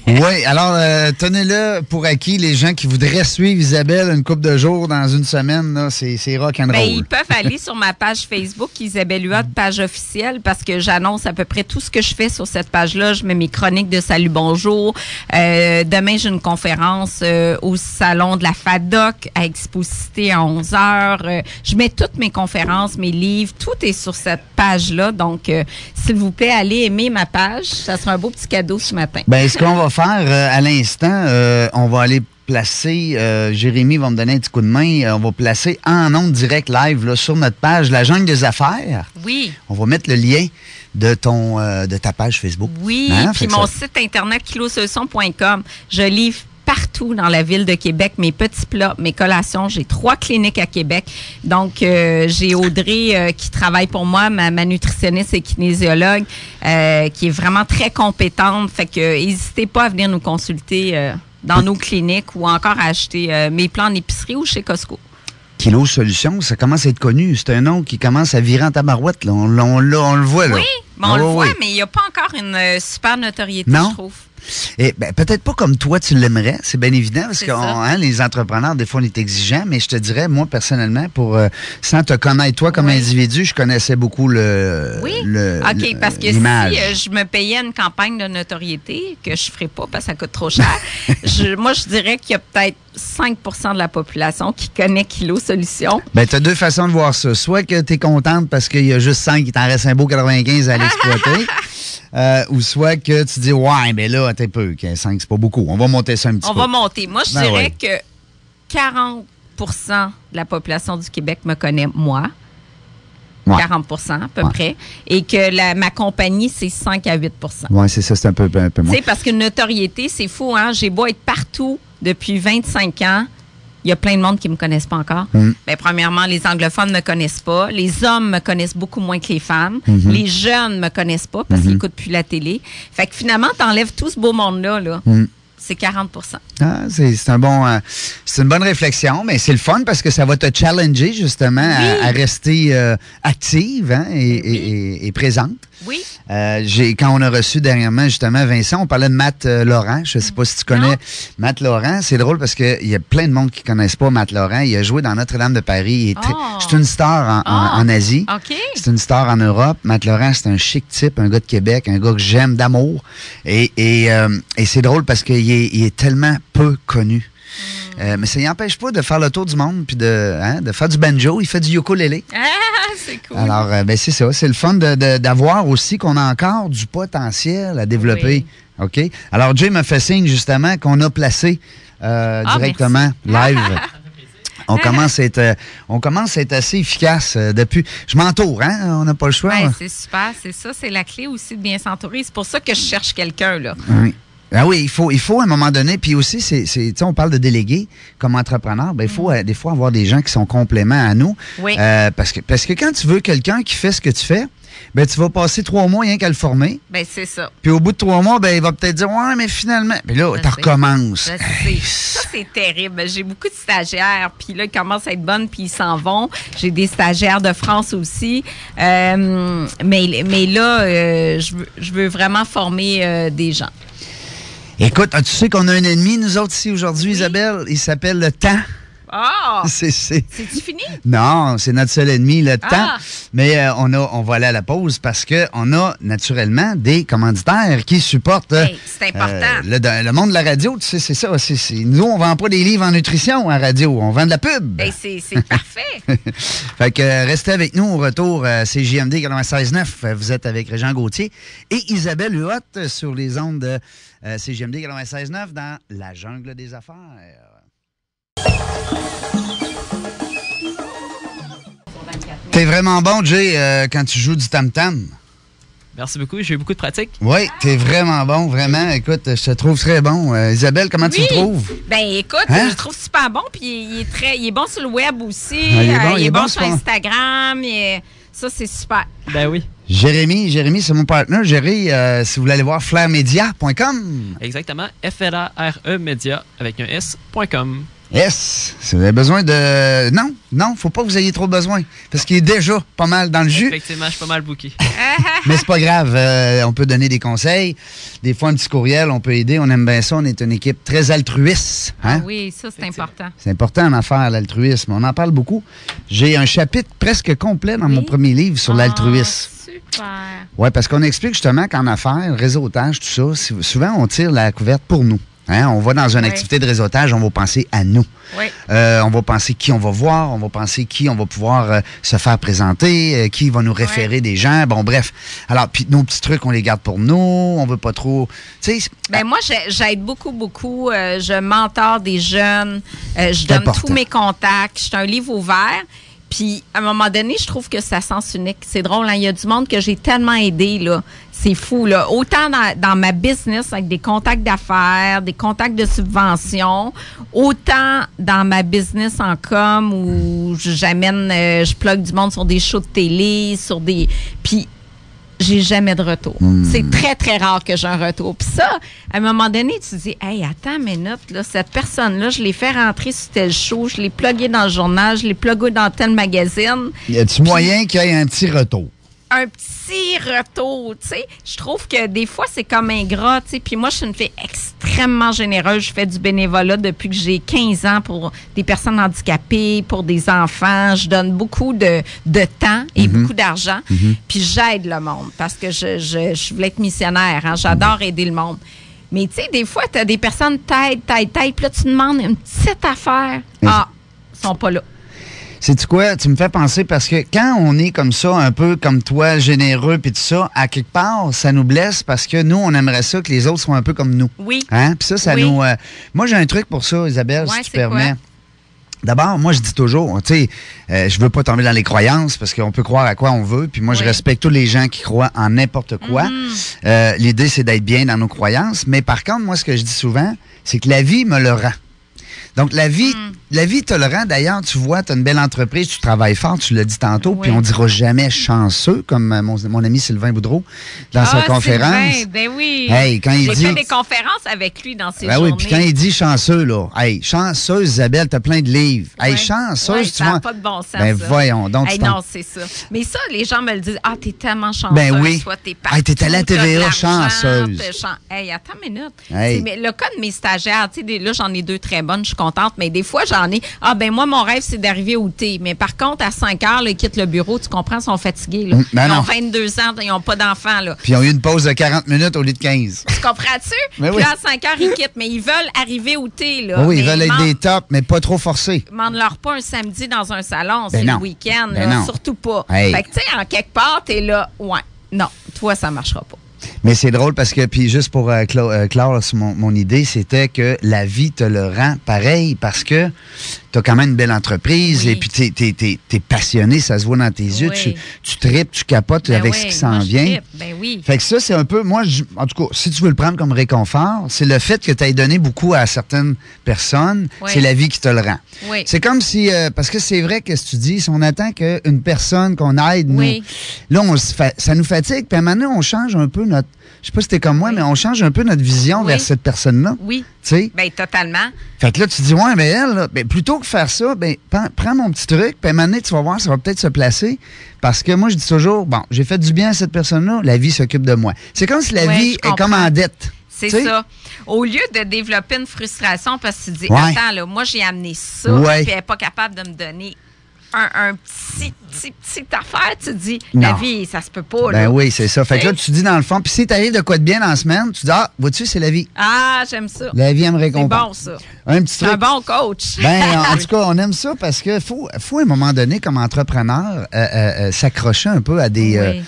Oui, alors tenez-le pour acquis, les gens qui voudraient suivre Isabelle une couple de jours dans une semaine, là, c'est rock'n'roll. Ben, ils peuvent aller sur ma page Facebook, Isabelle Huot, page officielle, parce que j'annonce à peu près tout ce que je fais sur cette page-là. Je mets mes chroniques de Salut Bonjour. Demain, j'ai une conférence au salon de la FADOC à Exposité à 11h. Je mets toutes mes conférences, mes livres, tout est sur cette page-là. Donc, s'il vous plaît, allez aimer ma page. Ça sera un beau petit cadeau ce matin. Ben, ce qu'on va faire à l'instant, on va aller placer, Jérémy va me donner un petit coup de main, on va placer en ondes direct live là, sur notre page La Jungle des Affaires. Oui. On va mettre le lien de ta page Facebook. Oui, puis mon site internet kilosolution.com. Je livre partout dans la ville de Québec, mes petits plats, mes collations. J'ai 3 cliniques à Québec. Donc, j'ai Audrey qui travaille pour moi, ma nutritionniste et kinésiologue, qui est vraiment très compétente. Fait que n'hésitez pas à venir nous consulter dans nos cliniques ou encore à acheter mes plats en épicerie ou chez Costco. Kilo Solutions, ça commence à être connu. C'est un nom qui commence à virer en tabarouette. Là. On le voit, là. Oui, mais on le voit, mais il n'y a pas encore une super notoriété, je trouve. Et ben, peut-être pas comme toi tu l'aimerais, c'est bien évident, parce que les entrepreneurs, des fois, on est exigeants, mais je te dirais, moi, personnellement, sans te connaître toi comme individu, je connaissais beaucoup parce que si je me payais une campagne de notoriété, que je ne ferais pas parce que ça coûte trop cher, moi, je dirais qu'il y a peut-être 5 % de la population qui connaît Kilo Solutions. Ben, tu as 2 façons de voir ça. Soit que tu es contente parce qu'il y a juste 5, il t'en reste un beau 95 à l'exploiter. Ou soit que tu dis, ouais, mais là, t'es peu, 5, c'est pas beaucoup. On va monter ça un petit peu. On va monter. Moi, je dirais que 40 % de la population du Québec me connaît, moi. 40 % à peu près. Et que ma compagnie, c'est 5 à 8 % Oui, c'est ça, c'est un peu moins. Tu sais, parce qu'une notoriété, c'est fou, hein? J'ai beau être partout depuis 25 ans. Il y a plein de monde qui ne me connaissent pas encore. Bien, premièrement, les anglophones ne me connaissent pas. Les hommes me connaissent beaucoup moins que les femmes. Les jeunes ne me connaissent pas parce qu'ils n'écoutent plus la télé. Fait que finalement, tu enlèves tout ce beau monde-là. Là. C'est 40 % c'est une bonne réflexion, mais c'est le fun parce que ça va te challenger justement à rester active et présente. Oui. Quand on a reçu dernièrement, justement, Vincent, on parlait de Matt Laurent. Je ne sais pas si tu connais Matt Laurent. C'est drôle parce qu'il y a plein de monde qui ne connaissent pas Matt Laurent. Il a joué dans Notre-Dame de Paris. C'est une star en Asie. Okay. C'est une star en Europe. Matt Laurent, c'est un chic type, un gars de Québec, un gars que j'aime d'amour. Et c'est drôle parce qu'il est tellement peu connu. Mais ça n'empêche pas de faire le tour du monde puis de faire du banjo. Il fait du ukulélé. Ah, c'est cool. Alors, c'est ça. C'est le fun d'avoir aussi qu'on a encore du potentiel à développer. Oui. OK? Alors, Jay m'a fait signe, justement, qu'on a placé directement live. On commence à être assez efficace depuis. Je m'entoure, hein? On n'a pas le choix. Ben, c'est super. C'est ça. C'est la clé aussi de bien s'entourer. C'est pour ça que je cherche quelqu'un, là. Oui. Ah oui, il faut à un moment donné, puis aussi, on parle de déléguer comme entrepreneur, ben il faut des fois avoir des gens qui sont compléments à nous. Oui. Parce que quand tu veux quelqu'un qui fait ce que tu fais, ben tu vas passer 3 mois rien qu'à le former. Ben c'est ça. Puis au bout de 3 mois, ben il va peut-être dire ouais, mais finalement, puis là, tu recommences. Ça c'est terrible. J'ai beaucoup de stagiaires, puis là ils commencent à être bonnes, puis ils s'en vont. J'ai des stagiaires de France aussi, mais là, je veux vraiment former des gens. Écoute, tu sais qu'on a un ennemi, nous autres, ici, aujourd'hui, Isabelle? Il s'appelle le temps. Ah! C'est-tu fini? Non, c'est notre seul ennemi, le temps. Mais on va aller à la pause parce qu'on a naturellement des commanditaires qui supportent c'est important. Le monde de la radio. Tu sais, c'est ça. Nous, on vend pas des livres en nutrition à radio. On vend de la pub. C'est parfait. Fait que restez avec nous au retour. C'est JMD 96.9. Vous êtes avec Régent Gauthier et Isabelle Huot sur les ondes de CJMD 96.9 dans la jungle des affaires. T'es vraiment bon, Jay, quand tu joues du tam-tam. Merci beaucoup, j'ai eu beaucoup de pratique. Oui, t'es vraiment bon, vraiment. Écoute, je te trouve très bon. Isabelle, comment tu le trouves? Ben écoute, je le trouve super bon, puis il est bon sur le web aussi. Il est bon sur Instagram. Ça, c'est super. Ben oui. Jérémy, c'est mon partenaire. Jérémy, si vous voulez aller voir flairmedia.com. Exactement, FLARE Media avec un S.com. Yes! Si vous avez besoin de... Non, faut pas que vous ayez trop besoin. Parce qu'il est déjà pas mal dans le jus. Effectivement, je suis pas mal booké. Mais c'est pas grave. On peut donner des conseils. Des fois, un petit courriel, on peut aider. On aime bien ça. On est une équipe très altruiste. Hein? Ah oui, ça, c'est important. C'est important en affaires, l'altruisme. On en parle beaucoup. J'ai un chapitre presque complet dans mon premier livre sur l'altruisme. Super. Oui, parce qu'on explique justement qu'en affaires, le réseautage, tout ça, souvent, on tire la couverte pour nous. Hein? On va dans une activité de réseautage, on va penser à nous. Oui. On va penser qui on va voir, on va penser qui on va pouvoir se faire présenter, qui va nous référer des gens. Bon, bref. Alors, puis nos petits trucs, on les garde pour nous. On veut pas trop... Tu sais... Ben moi, j'aide beaucoup. Je mentor des jeunes. Je donne tous mes contacts. Je suis un livre ouvert. Puis, à un moment donné, je trouve que ça sens unique. C'est drôle, hein? Il y a du monde que j'ai tellement aidé, là. C'est fou, là. Autant dans ma business, avec des contacts d'affaires, des contacts de subvention, autant dans ma business en com où je plug du monde sur des shows de télé, Puis, j'ai jamais de retour. C'est très, très rare que j'ai un retour. Puis ça, à un moment donné, tu te dis, hey, attends une minute, là, cette personne-là, je l'ai fait rentrer sur tel show, je l'ai plugué dans le journal, je l'ai plugué dans tel magazine. Y a-tu moyen qu'il y ait un petit retour? Un petit retour, tu sais. Je trouve que des fois, c'est comme ingrat, tu sais. Puis moi, je suis une fille extrêmement généreuse. Je fais du bénévolat depuis que j'ai 15 ans pour des personnes handicapées, pour des enfants. Je donne beaucoup de temps et beaucoup d'argent. Puis j'aide le monde parce que je voulais être missionnaire. Hein. J'adore aider le monde. Mais tu sais, des fois, tu as des personnes t'aident. Puis là, tu demandes une petite affaire. Ah, ils sont pas là. Sais-tu quoi? Tu me fais penser parce que quand on est comme ça, un peu comme toi, généreux puis tout ça, à quelque part, ça nous blesse parce que nous, on aimerait ça que les autres soient un peu comme nous. Oui. Hein? Puis ça nous... moi, j'ai un truc pour ça, Isabelle, si tu permets. Quoi? D'abord, moi, je dis toujours, tu sais, je veux pas tomber dans les croyances parce qu'on peut croire à quoi on veut. Puis moi, je respecte tous les gens qui croient en n'importe quoi. L'idée, c'est d'être bien dans nos croyances. Mais par contre, moi, ce que je dis souvent, c'est que la vie me le rend. Donc, la vie te le rend. D'ailleurs, tu vois, tu as une belle entreprise, tu travailles fort, tu l'as dit tantôt, puis on dira jamais chanceux, comme mon ami Sylvain Boudreau dans sa conférence. Sylvain, ben oui. Hey, quand il dit... J'ai fait des conférences avec lui dans ses journées. Oui, puis quand il dit chanceux, là, hey, chanceuse, Isabelle, t'as plein de livres. Hey, chanceuse, tu vois. Ça n'a pas de bon sens, ben, ça. Voyons donc. Hey, non, c'est ça. Mais ça, les gens me le disent. Ah, t'es tellement chanceuse. Ben oui. Soit t'es partout. T'es à la TVA chanceuse. Hey, attends une minute. Mais le cas de mes stagiaires, tu sais, là, j'en ai 2 très bonnes, je suis contente, mais des fois, j'en ai. Ah, ben moi, mon rêve, c'est d'arriver au thé. Mais par contre, à 5 heures, là, ils quittent le bureau, tu comprends, ils sont fatigués. Là. Ben ils ont 22 ans, ils n'ont pas d'enfants. Là. Puis ils ont eu une pause de 40 minutes au lieu de 15. Tu comprends-tu? Mais puis là, à 5 heures, ils quittent. Mais ils veulent arriver au thé. Là. Oui, ils veulent être des tops, mais pas trop forcés. Demande-leur pas un samedi dans un salon, c'est le week-end. Surtout pas. Hey. Fait que, tu sais, en quelque part, t'es là. Ouais. Non, toi, ça marchera pas. Mais c'est drôle parce que, puis juste pour clore sur mon idée, c'était que la vie te le rend pareil parce que tu as quand même une belle entreprise et puis t'es passionné, ça se voit dans tes yeux, tu tripes, tu capotes avec ce qui s'en vient. Ben oui. Fait que ça, c'est un peu, moi, en tout cas, si tu veux le prendre comme réconfort, c'est le fait que tu aies donné beaucoup à certaines personnes, c'est la vie qui te le rend. Oui. C'est comme si, parce que c'est vrai que ce que tu dis, si on attend qu'une personne qu'on aide, nous, là, ça nous fatigue, puis à un moment donné, on change un peu notre, je sais pas si t'es comme moi, mais on change un peu notre vision vers cette personne-là. Oui. Tu sais? Bien, totalement. Fait que là, tu dis, ouais, mais elle, là, ben, plutôt que faire ça, ben, prends mon petit truc, puis à un moment donné, tu vas voir, ça va peut-être se placer. Parce que moi, je dis toujours, bon, j'ai fait du bien à cette personne-là, la vie s'occupe de moi. C'est comme si la vie est comme en dette. C'est ça. Au lieu de développer une frustration parce que tu dis, attends, là, moi, j'ai amené ça, puis elle n'est pas capable de me donner un petit affaire, tu te dis, la vie, ça se peut pas. Là. Ben oui, c'est ça. Fait que là, tu dis dans le fond, puis si t'arrives de quoi de bien dans la semaine, tu dis, ah, vois-tu, c'est la vie. Ah, j'aime ça. La vie, elle me récompense. C'est bon, ça. Un petit truc. Un bon coach. Ben, en tout cas, on aime ça parce que faut à un moment donné, comme entrepreneur, s'accrocher un peu à des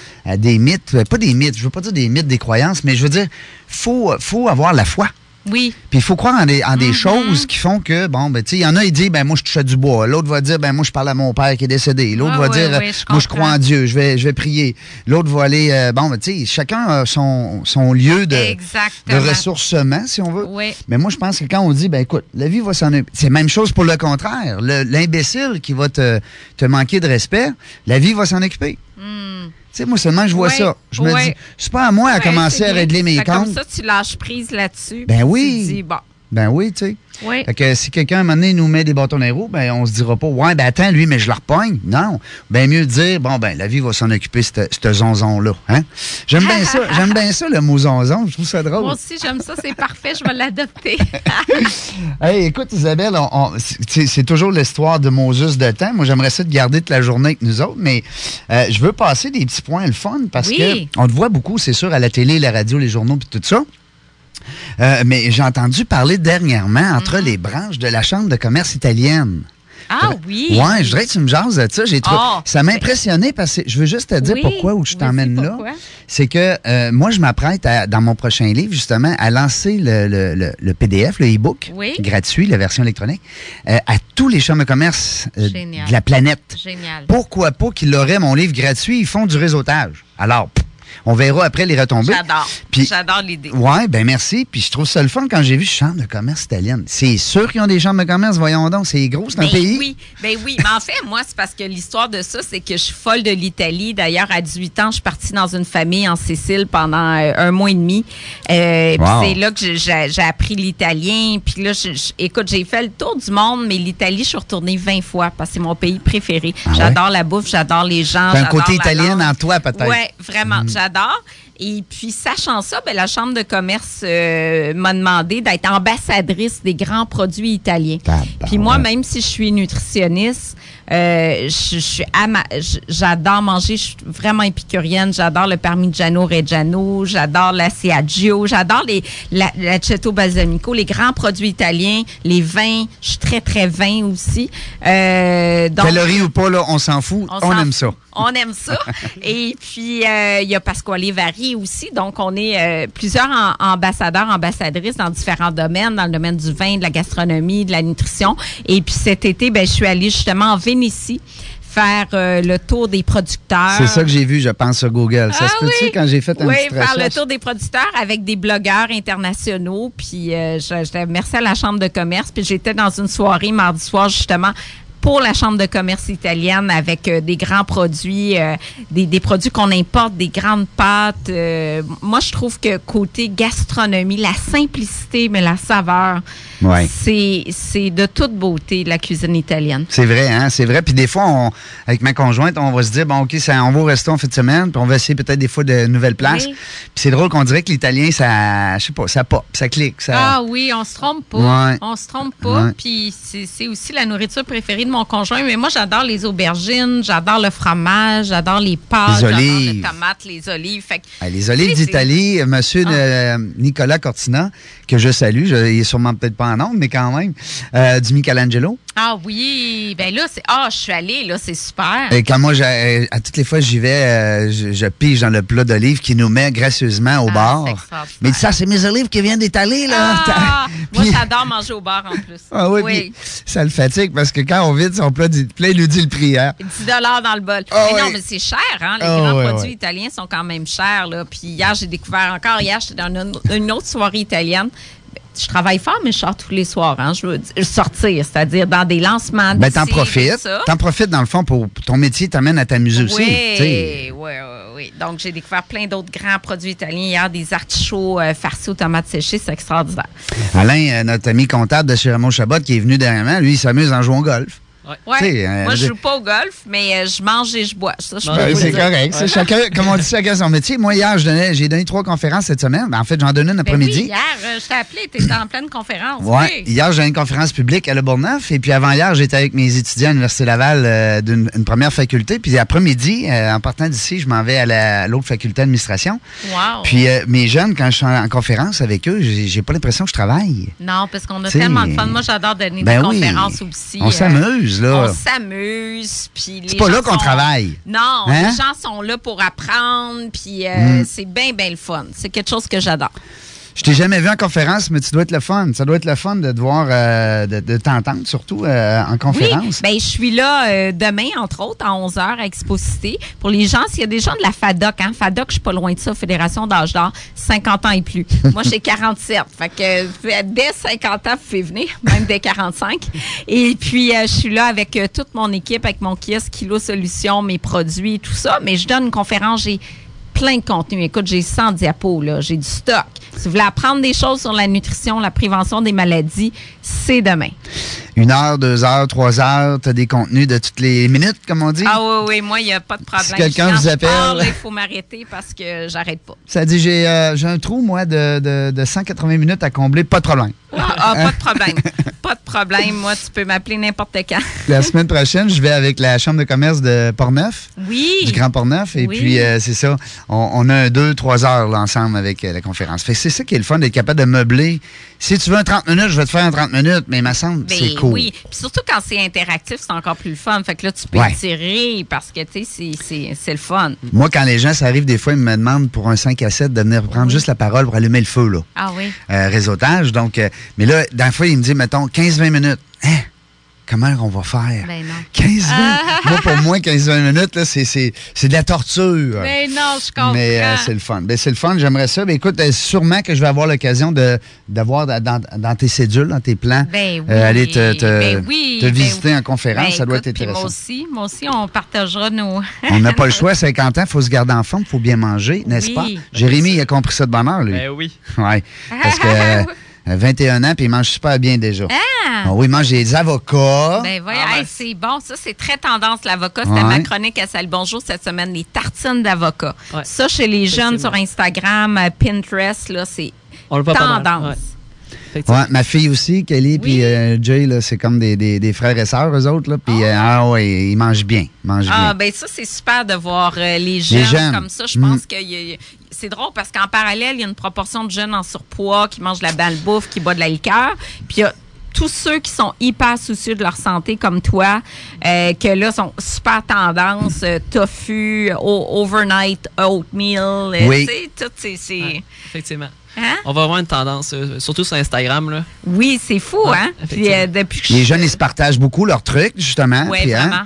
mythes. Pas des mythes, je veux pas dire des mythes, des croyances, mais je veux dire, faut avoir la foi. Oui. Puis il faut croire en des choses qui font que, bon, ben, tu sais, il y en a, il dit, ben, moi, je touche à du bois. L'autre va dire, ben, moi, je parle à mon père qui est décédé. L'autre va dire, moi, je crois en Dieu, je vais prier. L'autre va aller, bon, ben, tu sais, chacun a son lieu de ressourcement, si on veut. Oui. Mais moi, je pense que quand on dit, ben, écoute, la vie va s'en occuper. C'est la même chose pour le contraire. L'imbécile qui va te manquer de respect, la vie va s'en occuper. Tu sais, moi, seulement, je vois ça. Je me dis, c'est pas à moi à commencer à régler mes comptes. Comme ça, tu lâches prise là-dessus. Ben oui. Tu dis, bon, Ben oui, tu sais. Oui. Fait que si quelqu'un, à un moment donné, nous met des bâtons dans les roues, ben on se dira pas, ouais, ben attends, lui, mais je le repogne. Non. Ben mieux dire, bon, ben la vie va s'en occuper, cette zonzon-là. Hein? J'aime bien ça, le mot zonzon. Je trouve ça drôle. Moi aussi, j'aime ça. C'est parfait. Je vais l'adopter. Hey, écoute, Isabelle, c'est toujours l'histoire de Moses de temps. Moi, j'aimerais ça te garder toute la journée avec nous autres, mais je veux passer des petits points le fun parce que on te voit beaucoup, c'est sûr, à la télé, la radio, les journaux puis tout ça. Mais j'ai entendu parler dernièrement entre les branches de la Chambre de commerce italienne. Ah oui? Oui, je voudrais que tu me jases de ça. Ça m'a impressionné parce que je veux juste te dire pourquoi où je t'emmène là. C'est que moi, je m'apprête, dans mon prochain livre, justement, à lancer le PDF, le e-book, gratuit, la version électronique, à tous les chambres de commerce de la planète. Génial. Pourquoi pas qu'ils auraient mon livre gratuit? Ils font du réseautage. Alors, on verra après les retombées. J'adore l'idée. Oui, bien merci. Puis je trouve ça le fun quand j'ai vu Chambre de commerce italienne. C'est sûr qu'ils ont des chambres de commerce, voyons donc. C'est gros, c'est un pays. Oui, mais en fait, moi, c'est parce que l'histoire de ça, c'est que je suis folle de l'Italie. D'ailleurs, à 18 ans, je suis partie dans une famille en Sicile pendant 1 mois et demi. Puis c'est là que j'ai appris l'italien. Puis là, écoute, j'ai fait le tour du monde, mais l'Italie, je suis retournée 20 fois parce que c'est mon pays préféré. J'adore la bouffe, j'adore les gens. T'as un côté italien en toi, peut-être. Oui, vraiment, j'adore. Et puis, sachant ça, la Chambre de commerce m'a demandé d'être ambassadrice des grands produits italiens. Puis moi, même si je suis nutritionniste, j'adore manger, je suis vraiment épicurienne. J'adore le Parmigiano Reggiano, j'adore la Ciaggio, j'adore l'Aceto Balsamico, les grands produits italiens, les vins. Je suis très, très vin aussi. Donc, calories ou pas, là, on s'en fout. On aime ça. On aime ça. Et puis, il y a Pasquale Vari aussi. Donc, on est plusieurs ambassadeurs, ambassadrices dans différents domaines, dans le domaine du vin, de la gastronomie, de la nutrition. Et puis, cet été, je suis allée justement en Vénétie faire le tour des producteurs. C'est ça que j'ai vu, je pense, sur Google. Ça se peut-tu quand j'ai fait un petit recherche? Faire le tour des producteurs avec des blogueurs internationaux. Puis, merci à la Chambre de commerce. Puis, j'étais dans une soirée mardi soir, justement, pour la Chambre de commerce italienne avec des grands produits, des produits qu'on importe, des grandes pâtes. Moi, je trouve que côté gastronomie, la simplicité, mais la saveur, c'est de toute beauté, la cuisine italienne. C'est vrai, hein? C'est vrai. Puis des fois, avec ma conjointe, on va se dire, bon, OK, on va au resto en fin de semaine, puis on va essayer peut-être des fois de nouvelles places. Puis c'est drôle qu'on dirait que l'italien, ça, je sais pas, ça pop, ça clique. Ah oui, on se trompe pas. On se trompe pas. Puis c'est aussi la nourriture préférée de mon conjoint. Mais moi, j'adore les aubergines, j'adore le fromage, j'adore les pâtes, j'adore les tomates, les olives. Fait que, les olives d'Italie, monsieur Nicolas Cortina, que je salue, il est sûrement peut-être pas en nombre, mais quand même, du Michelangelo. Ah oui, ben là, je suis allée, là, c'est super. Et quand moi, à toutes les fois j'y vais, je pige dans le plat d'olives qu'il nous met gracieusement au bar. Mais ça, c'est mes olives qui viennent d'Italie, là. Moi, j'adore manger au bar, en plus. Ah oui. Ça le fatigue, parce que quand on vide son plat, il nous dit le prix, hein? 10 $ dans le bol. Mais non, mais c'est cher, hein? Les grands produits italiens sont quand même chers, là. Puis hier, j'ai découvert j'étais dans une autre soirée italienne. Je travaille fort, mais je sors tous les soirs. Hein. Je veux sortir, c'est-à-dire dans des lancements. T'en profites. T'en profites, dans le fond, pour ton métier t'amène à t'amuser aussi. Oui. Donc, j'ai découvert plein d'autres grands produits italiens hier, des artichauts farcis aux tomates séchées. C'est extraordinaire. Alain, notre ami comptable de chez Raymond Chabot, qui est venu dernièrement, lui, il s'amuse en jouant au golf. Ouais. Moi, je joue pas au golf, mais je mange et je bois. Ça, c'est correct. Ouais. Chacun, comme on dit, chacun son métier. Moi, hier, j'ai donné 3 conférences cette semaine. En fait, j'en donne une après-midi. Oui, hier, je t'ai appelé, tu étais en pleine conférence. Oui. Hier, j'ai une conférence publique à Le Bourgneuf. Et puis avant hier, j'étais avec mes étudiants à l'Université Laval d'une première faculté. Puis après-midi, en partant d'ici, je m'en vais à l'autre faculté d'administration. Wow. Puis mes jeunes, quand je suis en conférence avec eux, j'ai pas l'impression que je travaille. Non, parce qu'on a tellement de fun. Moi, j'adore donner des conférences aussi. On s'amuse. Là. On s'amuse, puis c'est pas là qu'on travaille. Non, les gens sont là pour apprendre, puis c'est bien le fun. C'est quelque chose que j'adore. Je t'ai jamais vu en conférence, mais tu dois être le fun. Ça doit être le fun de te voir, de t'entendre, surtout en conférence. Oui, je suis là demain, entre autres, à 11h à Exposité. Pour les gens, s'il y a des gens de la FADOC, FADOC, je suis pas loin de ça, Fédération d'âge d'or, 50 ans et plus. Moi, j'ai 47. Fait que dès 50 ans, vous pouvez venir, même dès 45. Et puis, je suis là avec toute mon équipe, avec mon kiosque Kilo Solutions, mes produits, tout ça. Mais je donne une conférence, j'ai plein de contenu. Écoute, j'ai 100 diapos, là. J'ai du stock. Si vous voulez apprendre des choses sur la nutrition, la prévention des maladies, c'est demain. 1 heure, 2 heures, 3 heures, tu as des contenus de toutes les minutes, comme on dit? Ah oui, moi, il n'y a pas de problème. Si quelqu'un vous appelle... Il faut m'arrêter parce que j'arrête pas. Ça dit, j'ai un trou, moi, de 180 minutes à combler, pas de problème. Pas de problème. Pas de problème. Moi, tu peux m'appeler n'importe quand. La semaine prochaine, je vais avec la Chambre de commerce de Portneuf. Oui. Du Grand Portneuf. Et puis, c'est ça. On a 2-3 heures là, ensemble avec la conférence. Fait que c'est ça qui est le fun, d'être capable de meubler. Si tu veux un 30 minutes, je vais te faire un 30 minutes, mais il me semble c'est cool. Oui. Puis surtout quand c'est interactif, c'est encore plus le fun. Fait que là, tu peux tirer parce que, tu sais, c'est le fun. Moi, quand les gens, ça arrive des fois, ils me demandent pour un 5 à 7 de venir prendre juste la parole pour allumer le feu, là. Ah oui. Réseautage. Donc, mais là, d'un fois, il me dit, mettons, 15-20 minutes. Hein? Comment on va faire? Ben non. 15-20? Moi, pour moi, 15-20 minutes, là, c'est de la torture. Ben non, je comprends. Mais c'est le fun. Ben, c'est le fun, j'aimerais ça. Ben, écoute, sûrement que je vais avoir l'occasion d'avoir dans tes cédules, dans tes plans, aller te visiter en conférence. Ça doit être intéressant. Moi aussi, on partagera nos... On n'a pas le choix. 50 ans, il faut se garder en forme, il faut bien manger, n'est-ce pas? Jérémy, il a compris ça de bonne heure, lui. Ben oui. Oui. Parce que... 21 ans, puis il mange super bien déjà. Ah! Oui, il mange des avocats. Ben voyons, c'est bon. Ça, c'est très tendance, l'avocat. C'était ma chronique à Salut Bonjour cette semaine, les tartines d'avocat. Ouais. Ça, chez les jeunes sur Instagram, Pinterest, là, c'est tendance. Ouais, ma fille aussi, Kelly, puis Jay, là, c'est comme des frères et sœurs, eux autres. Là, puis, ils mangent bien. Ben ça, c'est super de voir les jeunes comme ça. Je pense que c'est drôle parce qu'en parallèle, il y a une proportion de jeunes en surpoids qui mangent de la malbouffe, qui boivent de la liqueur. Puis il y a tous ceux qui sont hyper soucieux de leur santé, comme toi, que là, sont super tendance, tofu, overnight oatmeal. Oui. Tu sais, tout, c'est... Ouais, effectivement. Hein? On va avoir une tendance, surtout sur Instagram. Là. Oui, c'est fou, hein? Puis, depuis que les jeunes, ils se partagent beaucoup leurs trucs, justement. Oui, puis, vraiment.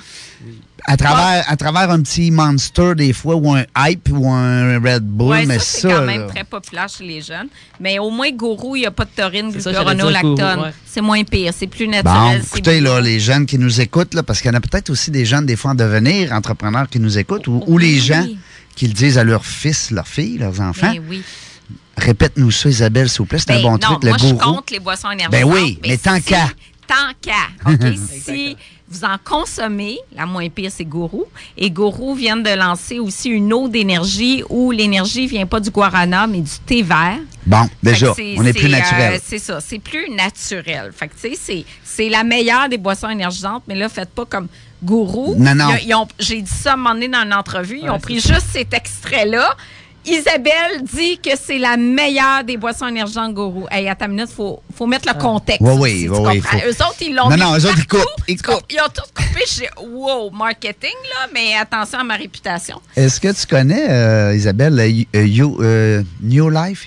À travers un petit Monster, des fois, ou un Hype, ou un Red Bull, ouais, mais ça, c'est quand même très populaire chez les jeunes. Mais au moins, Gourou, il n'y a pas de taurine, glucuronolactone. Ouais. C'est moins pire, c'est plus naturel. Bon, écoutez, là, les jeunes qui nous écoutent, là, parce qu'il y en a peut-être aussi des jeunes, des fois, en devenir entrepreneurs qui nous écoutent, ou les gens qui le disent à leurs fils, leurs filles, leurs enfants. Ben oui. Répète-nous ça, Isabelle, s'il vous plaît. C'est un bon truc, le Gourou. Moi, je compte les boissons énergisantes. Ben oui, mais tant qu'à. Tant qu'à. OK? Si vous en consommez, la moins pire, c'est Gourou. Et Gourou vient de lancer aussi une eau d'énergie où l'énergie ne vient pas du guarana, mais du thé vert. Bon, déjà, on est plus naturel. C'est ça, c'est plus naturel. Fait que, tu sais, c'est la meilleure des boissons énergisantes, mais là, faites pas comme Gourou. Non. J'ai dit ça à un moment donné dans une entrevue. Ils ont pris juste cet extrait-là. Isabelle dit que c'est la meilleure des boissons énergisantes Gourou. Hey, attends une minute, faut mettre le contexte. Oui. Eux autres, ils l'ont mis eux autres, ils coupent. Ils ont tout coupé chez marketing, là, mais attention à ma réputation. Est-ce que tu connais, Isabelle, New Life?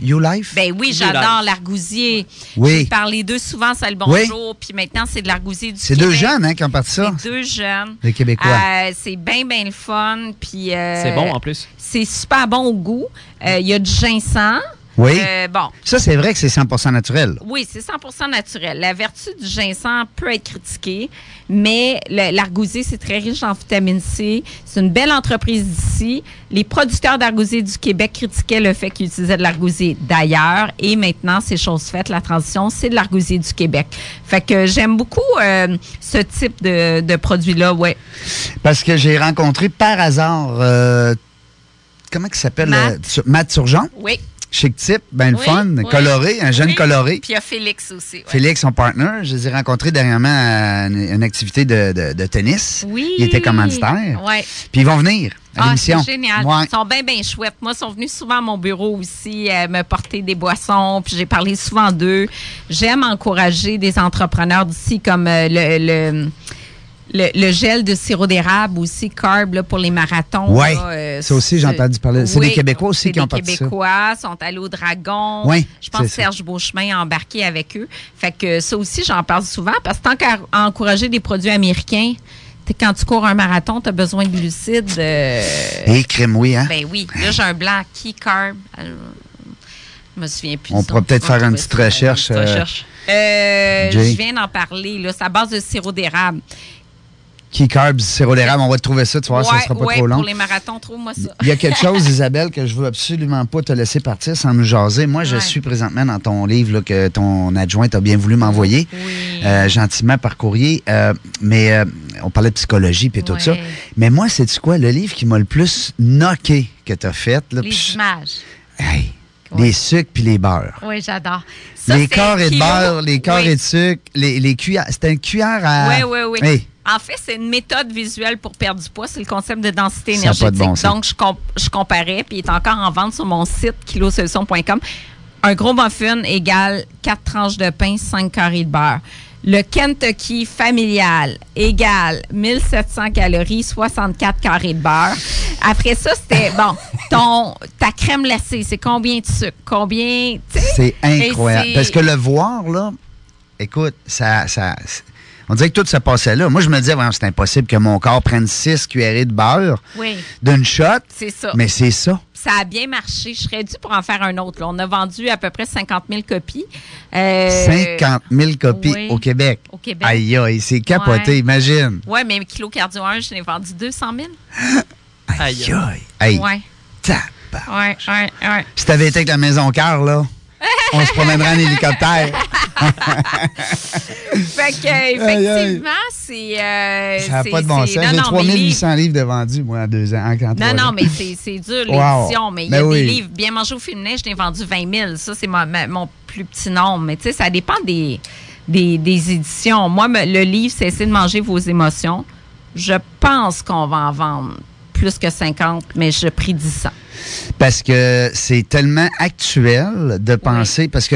Ben oui, j'adore l'argousier. Oui. J'ai parlé d'eux souvent, Salut Bonjour, puis maintenant, c'est de l'argousier du Québec. C'est 2 jeunes qui ont parti ça. C'est 2 jeunes. Les Québécois. C'est bien le fun. Puis c'est bon en plus. C'est super bon au goût. Il y a du ginseng. Oui. Bon. Ça, c'est vrai que c'est 100% naturel. Oui, c'est 100% naturel. La vertu du ginseng peut être critiquée, mais l'argousier, c'est très riche en vitamine C. C'est une belle entreprise d'ici. Les producteurs d'argousier du Québec critiquaient le fait qu'ils utilisaient de l'argousier d'ailleurs. Et maintenant, c'est chose faite. La transition, c'est de l'argousier du Québec. Fait que j'aime beaucoup ce type de produit-là, ouais. Parce que j'ai rencontré par hasard... comment il s'appelle? Matt Turgeon. Oui. Chic type, ben le fun, coloré, un jeune coloré. Puis il y a Félix aussi. Ouais. Félix, son partner, je les ai rencontrés dernièrement à une activité de tennis. Oui. Il était commanditaire. Oui. Puis ils vont venir à l'émission. C'est génial. Ouais. Ils sont bien chouettes. Moi, ils sont venus souvent à mon bureau aussi me porter des boissons, puis j'ai parlé souvent d'eux. J'aime encourager des entrepreneurs d'ici comme le gel de sirop d'érable aussi, carb là, pour les marathons. Oui, ça aussi, j'ai entendu parler. C'est des Québécois aussi qui ont parti ça. C'est des Québécois, sont allés au Dragon. Oui, je pense que Serge Beauchemin a embarqué avec eux. Fait que ça aussi, j'en parle souvent parce que tant qu'à encourager des produits américains, quand tu cours un marathon, tu as besoin de glucides. Et crème, oui, hein? Ben oui. Là, j'ai un blanc key carb. Je me souviens plus. On pourra peut-être faire une petite recherche. Je viens d'en parler. Là, c'est à base de sirop d'érable. Key Carbs, sirop d'érable, on va te trouver ça, tu vois, ça sera pas trop long. Pour les marathons, trouve-moi ça. Il y a quelque chose, Isabelle, que je veux absolument pas te laisser partir sans me jaser. Moi, je suis présentement dans ton livre là, que ton adjointe a bien voulu m'envoyer, gentiment par courrier. Mais on parlait de psychologie et tout ça. Mais moi, sais-tu quoi? Le livre qui m'a le plus knocké que tu as fait. Là, les images. Hey, les sucres puis les beurres. Oui, j'adore. Ça, les carrés de beurre, les carrés de sucre, les cuillères. C'était une cuillère à... Oui. Hey. En fait, c'est une méthode visuelle pour perdre du poids. C'est le concept de densité énergétique. Ça a pas de bon sens. Donc, je comparais, puis il est encore en vente sur mon site kilosolution.com. Un gros muffin égale 4 tranches de pain, 5 carrés de beurre. Le Kentucky familial égale 1700 calories, 64 carrés de beurre. Après ça, c'était, ta crème glacée, c'est combien de sucre? Combien, tu sais? C'est incroyable. Parce que le voir, là, écoute, ça on dirait que tout se passait là. Moi, je me disais, c'est impossible que mon corps prenne 6 cuillerées de beurre d'une shot. C'est ça. Mais c'est ça. Ça a bien marché. Je serais dû pour en faire un autre. Là. On a vendu à peu près 50 000 copies. 50 000 copies au Québec. Au Québec. Aïe, aïe, c'est capoté, imagine. Oui, mais Kilo Cardio 1, je l'ai vendu 200 000. Aïe, aïe. Ouais. Ouais. Ouais. Si t'avais été avec la Maison Car, là, on se promènerait en hélicoptère. Fait que, effectivement, c'est... ça n'a pas de bon sens. J'ai 3800 livres de vendus, moi, en 2 ans. Non, mais c'est dur, l'édition. Mais il y a des livres. Bien manger au féminin, je l'ai vendu 20 000. Ça, c'est mon plus petit nombre. Mais tu sais, ça dépend des éditions. Moi, le livre, c'est Essayer de manger vos émotions. Je pense qu'on va en vendre plus que 50, mais je prédis ça. Parce que c'est tellement actuel de penser, parce que,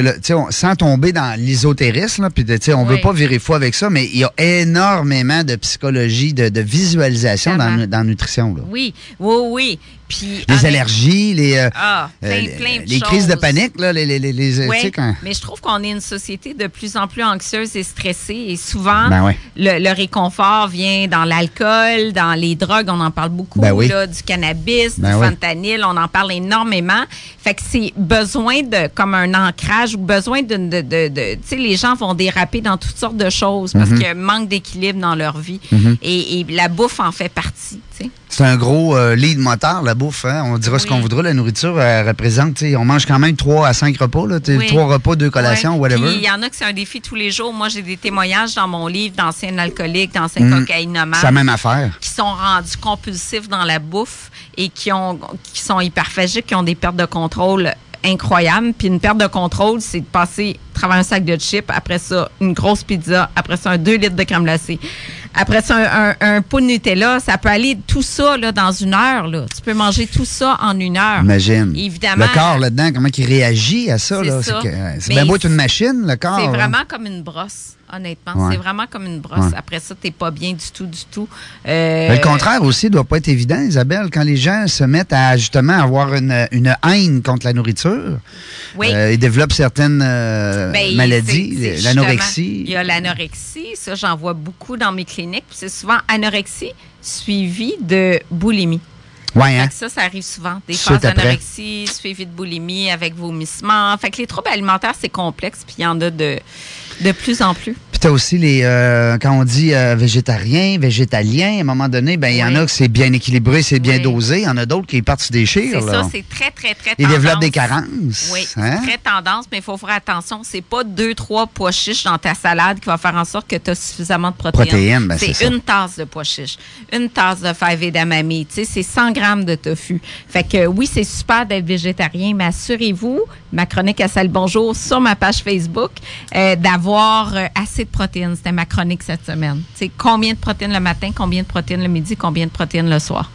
sans tomber dans l'ésotérisme, puis on veut pas virer fou avec ça, mais il y a énormément de psychologie, de visualisation dans la nutrition. Là. Oui. Puis, les allergies, les plein de crises de choses. panique, là, mais je trouve qu'on est une société de plus en plus anxieuse et stressée, et souvent, le réconfort vient dans l'alcool, dans les drogues, on en parle beaucoup, là, du cannabis, du fentanyl, on en parle énormément. Fait que c'est besoin de, comme un ancrage, ou besoin tu sais, les gens vont déraper dans toutes sortes de choses parce qu'il y a un manque d'équilibre dans leur vie. Et la bouffe en fait partie, tu sais. C'est un gros lead moteur, la bouffe. Hein? On dira ce qu'on voudra. La nourriture représente, on mange quand même 3 à 5 repas. Là, 3 repas, 2 collations, whatever. Puis il y en a que c'est un défi tous les jours. Moi, j'ai des témoignages dans mon livre d'anciens alcooliques, d'anciens cocaïnomanes. C'est la même affaire. Qui sont rendus compulsifs dans la bouffe et qui sont hyperphagiques, qui ont des pertes de contrôle incroyables. Puis une perte de contrôle, c'est de passer à travers un sac de chips, après ça, une grosse pizza, après ça, 2 litres de crème glacée. Après ça, un pot de Nutella, ça peut aller tout ça là, dans 1 heure. Là. Tu peux manger tout ça en 1 heure. Imagine. Évidemment. Le corps là-dedans, comment il réagit à ça. C'est bien beau être une machine, le corps. C'est vraiment comme une brosse, honnêtement. C'est vraiment comme une brosse. Après ça, t'es pas bien du tout. Le contraire aussi doit pas être évident, Isabelle, quand les gens se mettent à justement avoir une haine contre la nourriture. Ils développent certaines maladies, l'anorexie. Il y a l'anorexie, ça j'en vois beaucoup dans mes cliniques. C'est souvent anorexie suivie de boulimie. Ouais, hein? Ça arrive souvent. Des phases d'anorexie suivies de boulimie avec vomissements. Fait que les troubles alimentaires, c'est complexe, puis il y en a de plus en plus. Puis tu as aussi quand on dit végétarien, végétalien, à un moment donné, il y en a que c'est bien équilibré, c'est bien dosé. Il y en a d'autres qui partent se déchirent. C'est ça, c'est très tendance. Ils développent des carences. Oui, c'est très tendance, mais il faut faire attention. C'est pas 2-3 pois chiches dans ta salade qui va faire en sorte que tu as suffisamment de protéines. C'est une tasse de pois chiches, une tasse de fèves edamame. Tu sais, c'est 100 grammes de tofu. Fait que oui, c'est super d'être végétarien, mais assurez-vous, ma chronique à Salut Bonjour sur ma page Facebook, d'avoir assez de protéines. C'était ma chronique cette semaine. Tu sais, combien de protéines le matin, combien de protéines le midi, combien de protéines le soir.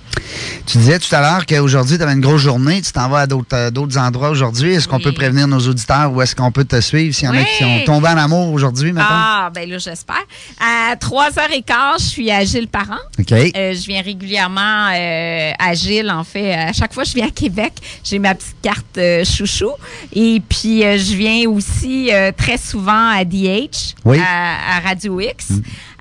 Tu disais tout à l'heure qu'aujourd'hui, tu avais une grosse journée. Tu t'en vas à d'autres endroits aujourd'hui. Est-ce qu'on peut prévenir nos auditeurs ou est-ce qu'on peut te suivre s'il y en a qui sont tombés en amour aujourd'hui, maintenant? Ah, ben là, j'espère. À 3h15, je suis à Gilles Parent. OK. Je viens régulièrement à Gilles, en fait. À chaque fois que je viens à Québec, j'ai ma petite carte chouchou. Et puis, je viens aussi très souvent à DH, à Radio X,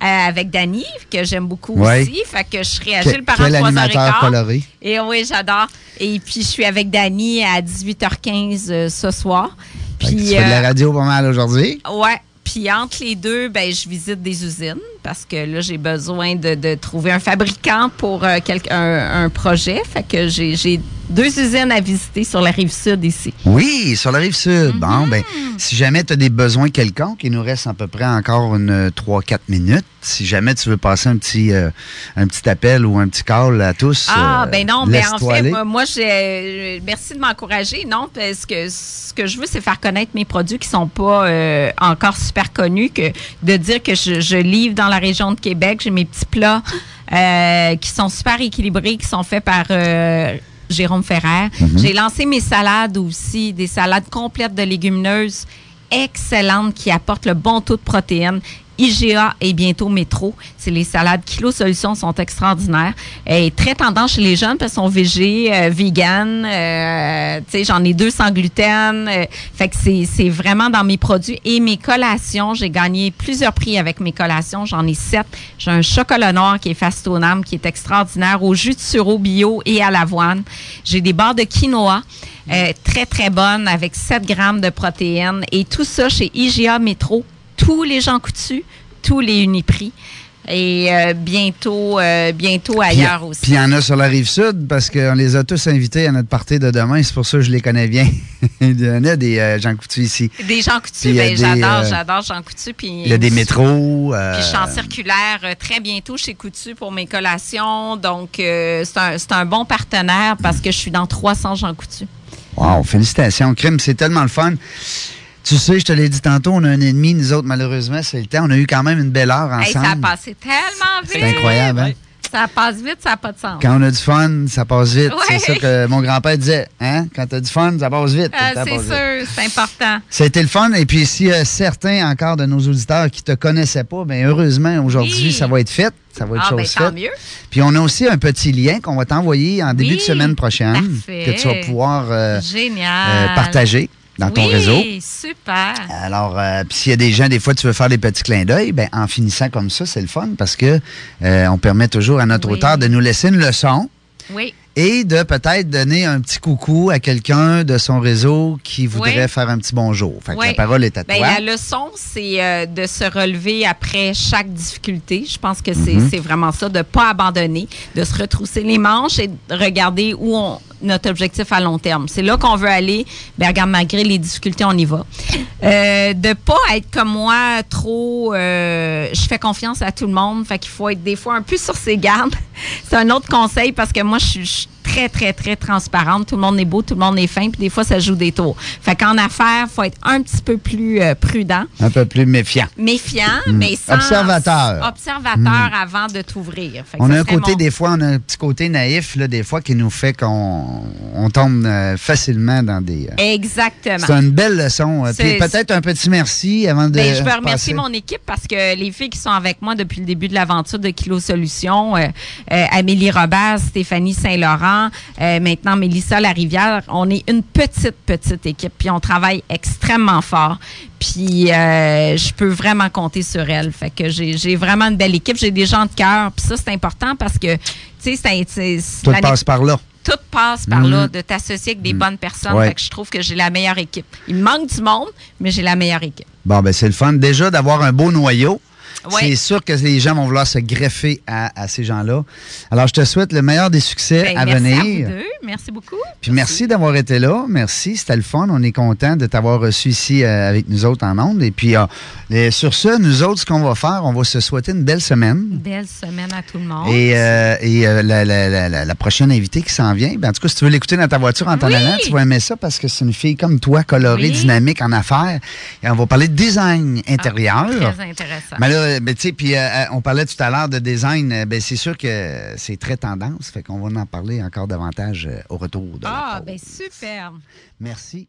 avec Dany, que j'aime beaucoup aussi. Fait que je serai à Gilles Parent 3h15. Coloré. Et oui, j'adore. Et puis, je suis avec Dany à 18h15 ce soir. Puis, tu fais de la radio pas mal aujourd'hui. Ouais. Puis entre les deux, je visite des usines parce que là, j'ai besoin de trouver un fabricant pour un projet. Fait que j'ai 2 usines à visiter sur la Rive-Sud ici. Oui, sur la Rive-Sud. Bon, ben, si jamais tu as des besoins quelconques, il nous reste à peu près encore 3-4 minutes. Si jamais tu veux passer un petit appel ou un petit call à tous, ben non, mais en fait, aller. moi merci de m'encourager. Non, parce que ce que je veux, c'est faire connaître mes produits qui sont pas encore super connus, que de dire que je livre dans la région de Québec. J'ai mes petits plats qui sont super équilibrés, qui sont faits par Jérôme Ferrer. J'ai lancé mes salades aussi, des salades complètes de légumineuses excellentes qui apportent le bon taux de protéines. IGA et bientôt Métro. C'est les salades Kilo Solutions sont extraordinaires. Et très tendance chez les jeunes parce qu'ils sont végés, vegan. Tu sais, j'en ai 2 sans gluten. Fait que c'est vraiment dans mes produits. Et mes collations, j'ai gagné plusieurs prix avec mes collations. J'en ai 7. J'ai un chocolat noir qui est Fastonam, qui est extraordinaire, au jus de sureau bio et à l'avoine. J'ai des barres de quinoa. Très, très bonnes, avec 7 grammes de protéines. Et tout ça chez IGA Métro. Tous les Jean Coutu, tous les Uniprix. Et bientôt ailleurs aussi. Puis il y en a sur la Rive-Sud, parce qu'on les a tous invités à notre partie de demain. C'est pour ça que je les connais bien. Il y en a des Jean Coutu ici. Des Jean Coutu, ben, j'adore Jean Coutu. Puis il y a des métros. Puis je suis en circulaire très bientôt chez Coutu pour mes collations. Donc, c'est un bon partenaire parce que je suis dans 300 Jean Coutu. Wow, félicitations. Crime, c'est tellement le fun. Tu sais, je te l'ai dit tantôt, on a un ennemi, nous autres, malheureusement, c'est le temps. On a eu quand même une belle heure ensemble. Hey, ça a passé tellement vite. C'est incroyable, hein? Ça passe vite, ça n'a pas de sens. Quand on a du fun, ça passe vite. Ouais. C'est ça que mon grand-père disait. Hein? Quand tu as du fun, ça passe vite. C'est sûr, c'est important. Ça a été le fun. Et puis, s'il y a certains encore de nos auditeurs qui ne te connaissaient pas, bien heureusement, aujourd'hui, ça va être fait. Ça va être chose faite. Tant mieux. Puis, on a aussi un petit lien qu'on va t'envoyer en début de semaine prochaine. Parfait. Que tu vas pouvoir partager dans ton réseau. Oui, super. Alors, puis s'il y a des gens, des fois, tu veux faire des petits clins d'œil, ben en finissant comme ça, c'est le fun parce que on permet toujours à notre auteur de nous laisser une leçon. Oui. Et de peut-être donner un petit coucou à quelqu'un de son réseau qui voudrait faire un petit bonjour. Fait que la parole est à toi. La leçon, c'est de se relever après chaque difficulté. Je pense que c'est vraiment ça, de ne pas abandonner, de se retrousser les manches et de regarder notre objectif à long terme. C'est là qu'on veut aller. Ben, regarde, malgré les difficultés, on y va. De pas être comme moi, trop... je fais confiance à tout le monde. Fait qu'il faut être des fois un peu sur ses gardes. C'est un autre conseil parce que moi, je suis très, très, très transparente. Tout le monde est beau, tout le monde est fin, puis des fois, ça joue des tours. Fait qu'en affaires, il faut être un petit peu plus prudent. Un peu plus méfiant. Méfiant, mais sans... Observateur avant de t'ouvrir. Fait que on a un côté, des fois, on a un petit côté naïf, là, des fois, qui nous fait qu'on tombe facilement dans des... Exactement. C'est une belle leçon. Puis peut-être un petit merci avant de je veux remercier mon équipe parce que les filles qui sont avec moi depuis le début de l'aventure de Kilo Solutions, Amélie Robert, Stéphanie Saint-Laurent, maintenant Mélissa Larivière, on est une petite équipe, puis on travaille extrêmement fort. Puis je peux vraiment compter sur elle. Fait que j'ai vraiment une belle équipe. J'ai des gens de cœur. Puis ça, c'est important parce que, tu sais, tout passe par là. Tout passe par là, de t'associer avec des bonnes personnes. Ouais. Fait que je trouve que j'ai la meilleure équipe. Il me manque du monde, mais j'ai la meilleure équipe. Bon, ben c'est le fun. Déjà, d'avoir un beau noyau. Ouais. C'est sûr que les gens vont vouloir se greffer à ces gens-là. Alors, je te souhaite le meilleur des succès à venir. Merci à vous deux. Merci beaucoup. Puis merci d'avoir été là. Merci, c'était le fun. On est content de t'avoir reçu ici avec nous autres en ondes. Et puis, sur ce, nous autres, ce qu'on va faire, on va se souhaiter une belle semaine. Une belle semaine à tout le monde. Et la prochaine invitée qui s'en vient, ben, en tout cas, si tu veux l'écouter dans ta voiture en t'en allant, tu vas aimer ça parce que c'est une fille comme toi, colorée, dynamique en affaires. Et on va parler de design intérieur. Très intéressant. Mais là, ben, tu sais, puis on parlait tout à l'heure de design. Ben, c'est sûr que c'est très tendance. Fait qu'on va en parler encore davantage au retour de la pause. Ben super. Merci.